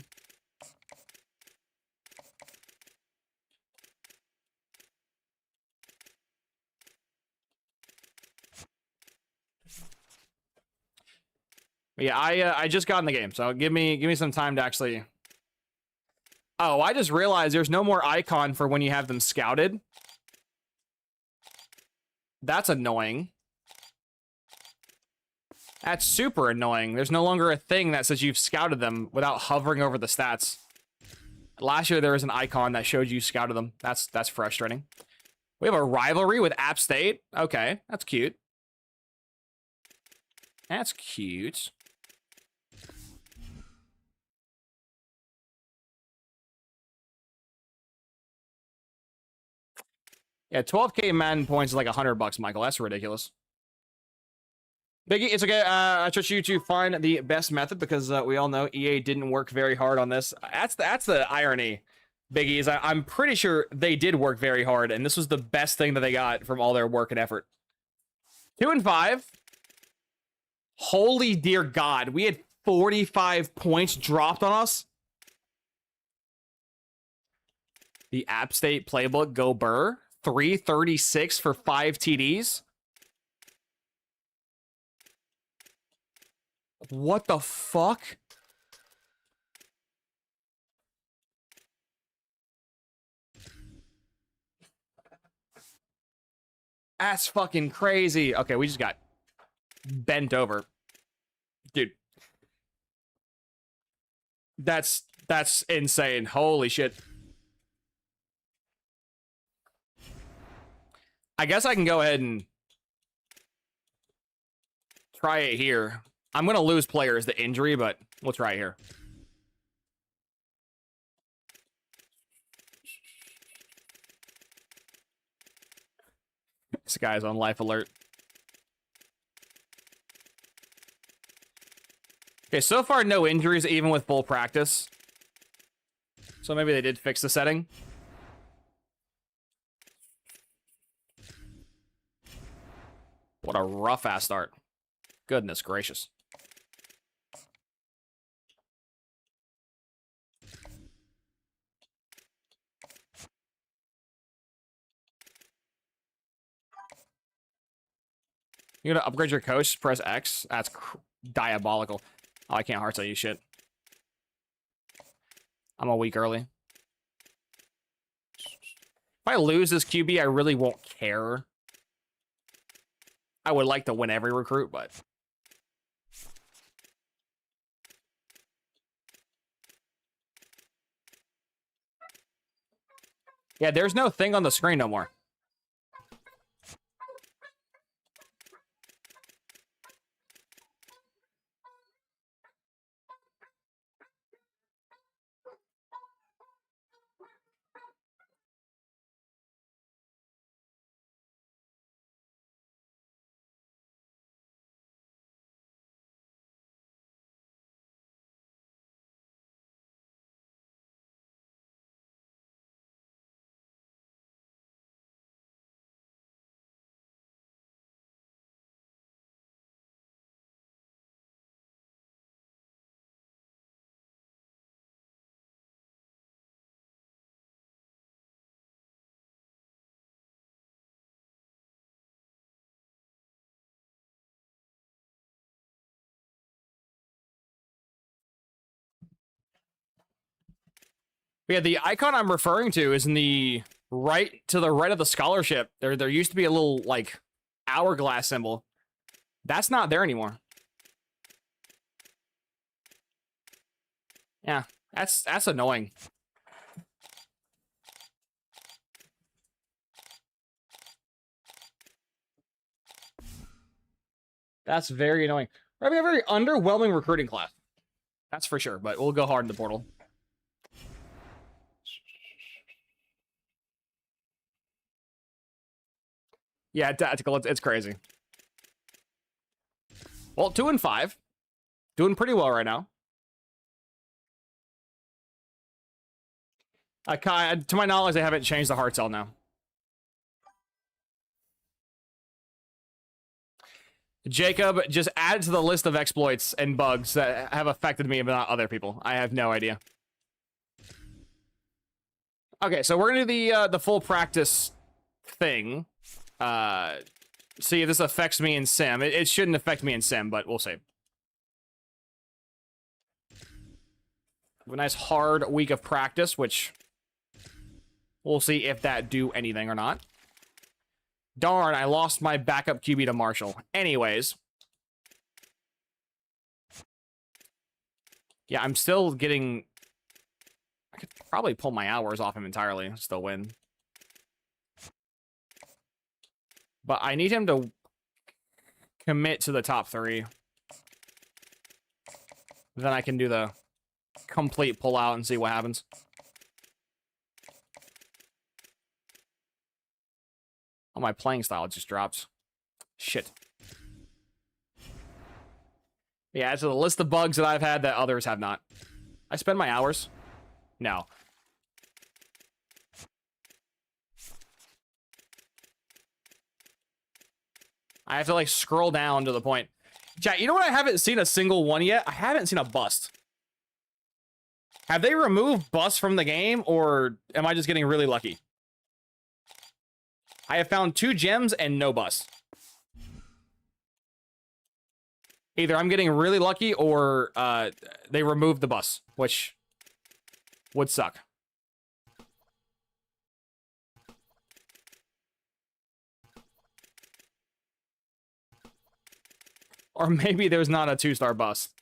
But yeah, I just got in the game, so give me some time to actually. Oh, I just realized there's no more icon for when you have them scouted. That's annoying. That's super annoying. There's no longer a thing that says you've scouted them without hovering over the stats. Last year there was an icon that showed you scouted them. That's frustrating. We have a rivalry with App State. Okay, that's cute. That's cute. Yeah, 12K Madden points is like $100, Michael. That's ridiculous. Biggie, it's okay. I trust you to find the best method because we all know EA didn't work very hard on this. That's the irony, Biggie, is I'm pretty sure they did work very hard, and this was the best thing that they got from all their work and effort. 2 and 5. Holy dear God, we had 45 points dropped on us. The App State playbook, go Burr. 336 for 5 TDs. What the fuck? That's fucking crazy. Okay, we just got bent over. Dude. That's insane. Holy shit. I guess I can go ahead and try it here. I'm going to lose players to injury, but we'll try it here. This guy's on life alert. Okay, so far no injuries, even with full practice. So maybe they did fix the setting. What a rough-ass start. Goodness gracious. You gonna upgrade your coach? Press X? That's diabolical. Oh, I can't hard sell you shit. I'm a week early. If I lose this QB, I really won't care. I would like to win every recruit, but... Yeah, there's no thing on the screen no more. Yeah, the icon I'm referring to is in the right to the right of the scholarship. There used to be a little like hourglass symbol. That's not there anymore. Yeah, that's annoying. That's very annoying. We're having a very underwhelming recruiting class. That's for sure, but we'll go hard in the portal. Yeah, tactical, it's crazy. Well, 2-5. Doing pretty well right now. Kai, to my knowledge, they haven't changed the heart cell now. Jacob, just add to the list of exploits and bugs that have affected me, but not other people. I have no idea. Okay, so we're gonna do the full practice thing. See if this affects me in sim. It shouldn't affect me in sim, but we'll see. Have a nice hard week of practice, which we'll see if that do anything or not. Darn, I lost my backup QB to Marshall. Anyways. Yeah, I'm still getting... I could probably pull my hours off him entirely, still win. But I need him to commit to the top 3. Then I can do the complete pullout and see what happens. Oh, my playing style just drops. Shit. Yeah, it's a list of bugs that I've had that others have not. I spend my hours? No. I have to, like, scroll down to the point. Chat, you know what I haven't seen a single one yet? I haven't seen a bust. Have they removed bust from the game, or am I just getting really lucky? I have found 2 gems and no bust. Either I'm getting really lucky, or they removed the bust, which would suck. Or maybe there's not a 2-star bust.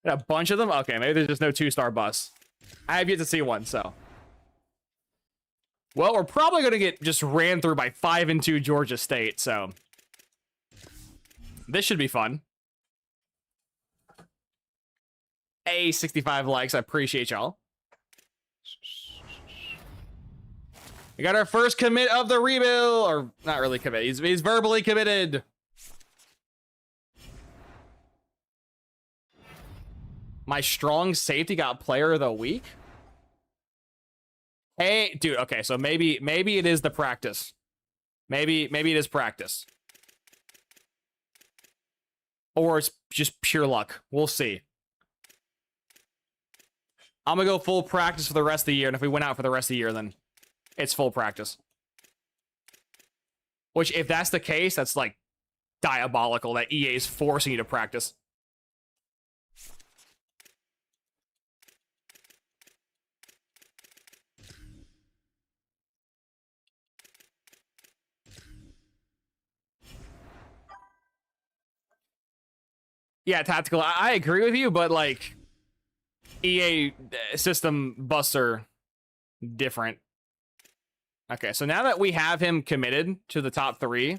A bunch of them? Okay, maybe there's just no 2-star bust. I have yet to see one, so. Well, we're probably going to get just ran through by 5-2 Georgia State, so. This should be fun. 65 likes. I appreciate y'all. We got our first commit of the rebuild. Or, not really commit. He's verbally committed. My strong safety got player of the week? Hey, dude, okay, so maybe it is the practice. Maybe it is practice. Or it's just pure luck. We'll see. I'm gonna go full practice for the rest of the year, and if we went out for the rest of the year, then it's full practice. Which, if that's the case, that's, like, diabolical that EA is forcing you to practice. Yeah, tactical. I agree with you, but, like, EA system busts are different. Okay, so now that we have him committed to the top 3,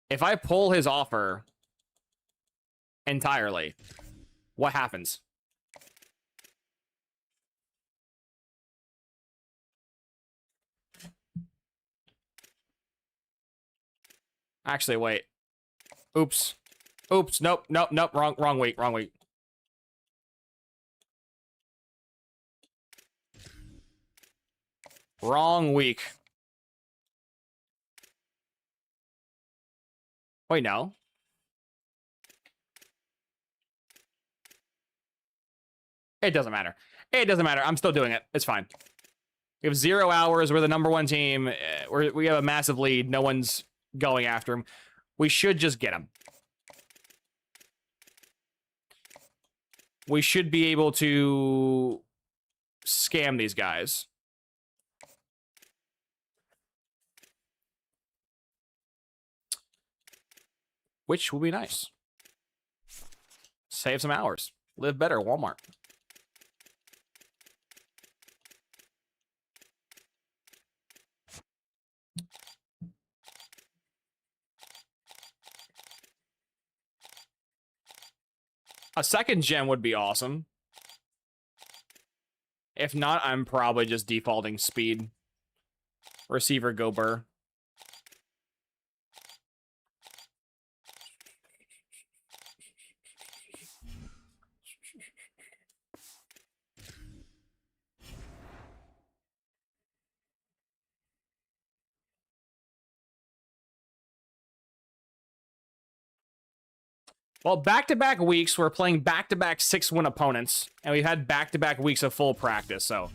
if I pull his offer entirely, what happens? Actually, wait. Oops. Oops. Nope. Wrong week. Wrong week. Wait, no. It doesn't matter. It doesn't matter. I'm still doing it. It's fine. We have 0 hours. We're the #1 team. We have a massive lead. No one's going after him. We should just get him. we should be able to scam these guys. Which will be nice. Save some hours. Live better, Walmart. A second gem would be awesome. If not, I'm probably just defaulting speed. Receiver go burr. Well, back-to-back weeks, we're playing back-to-back 6-win opponents, and we've had back-to-back weeks of full practice. So,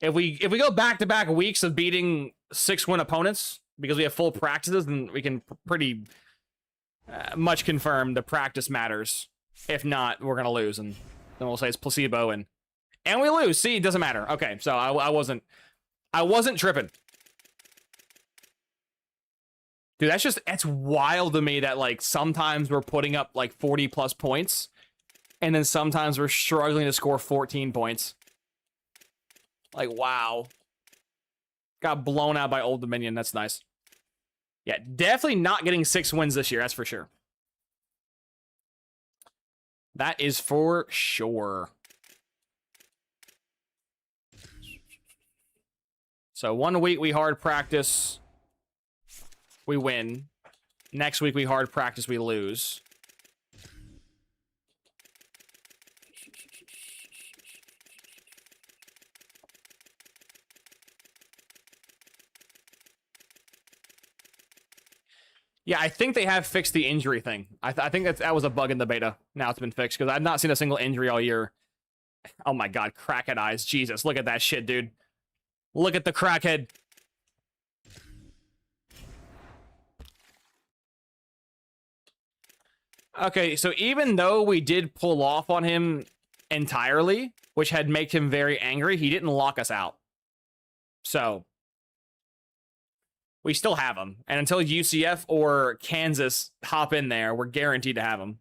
if we go back-to-back weeks of beating 6-win opponents because we have full practices, then we can pretty much confirm the practice matters. If not, we're gonna lose, and then we'll say it's placebo, and we lose. See, it doesn't matter. Okay, so I wasn't tripping. Dude, that's wild to me that, like, sometimes we're putting up, like, 40-plus points, and then sometimes we're struggling to score 14 points. Like, wow. Got blown out by Old Dominion. That's nice. Yeah, definitely not getting 6 wins this year, that's for sure. That is for sure. So 1 week we hard practice, we win. Next week we hard practice, we lose. Yeah, I think they have fixed the injury thing. I think that was a bug in the beta. Now it's been fixed, because I've not seen a single injury all year. Oh my god, crackhead eyes. Jesus, look at that shit, dude. Look at the crackhead. Okay, so even though we did pull off on him entirely, which had made him very angry, he didn't lock us out. So, we still have him. And until UCF or Kansas hop in there, we're guaranteed to have him.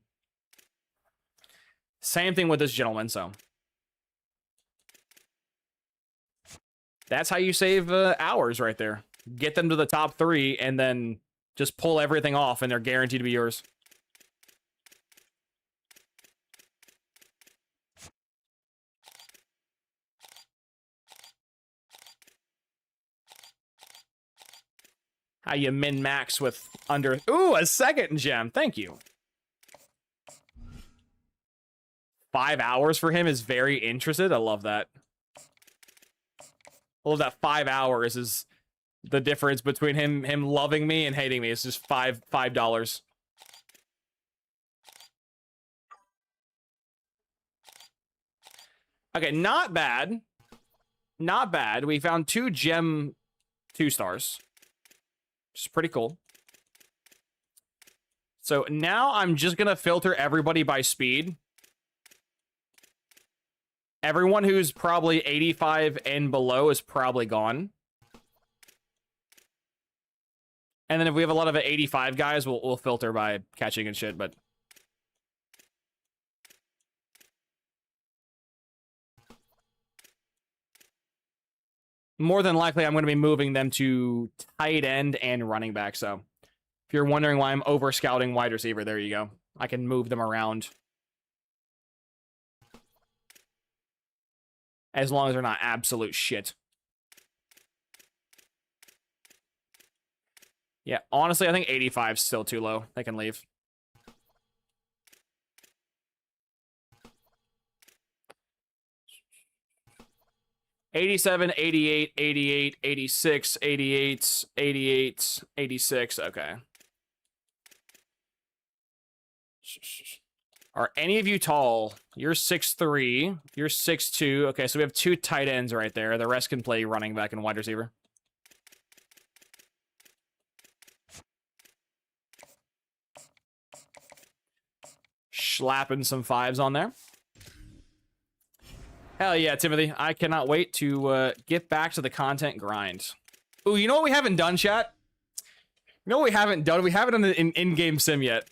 Same thing with this gentleman, so. That's how you save hours right there. Get them to the top 3, and then just pull everything off, and they're guaranteed to be yours. How you min-max with under... Ooh, a second gem. Thank you. 5 hours for him is very interested. I love that. I love that 5 hours is the difference between him loving me and hating me. It's just $5. Okay, not bad. Not bad. We found 2 gem 2-stars. Which is pretty cool. So now I'm just gonna filter everybody by speed. Everyone who's probably 85 and below is probably gone. And then if we have a lot of 85 guys, we'll filter by catching and shit, but... more than likely, I'm going to be moving them to tight end and running back, so... if you're wondering why I'm over-scouting wide receiver, there you go. I can move them around. As long as they're not absolute shit. Yeah, honestly, I think 85 is still too low. They can leave. $87, $88, $88, $86, $88, $88, $86. Okay. Are any of you tall? You're 6'3". You're 6'2". Okay, so we have 2 tight ends right there. The rest can play running back and wide receiver. Slapping some 5s on there. Hell yeah, Timothy. I cannot wait to get back to the content grind. Ooh, you know what we haven't done, chat? You know what we haven't done? We haven't done an in-game sim yet.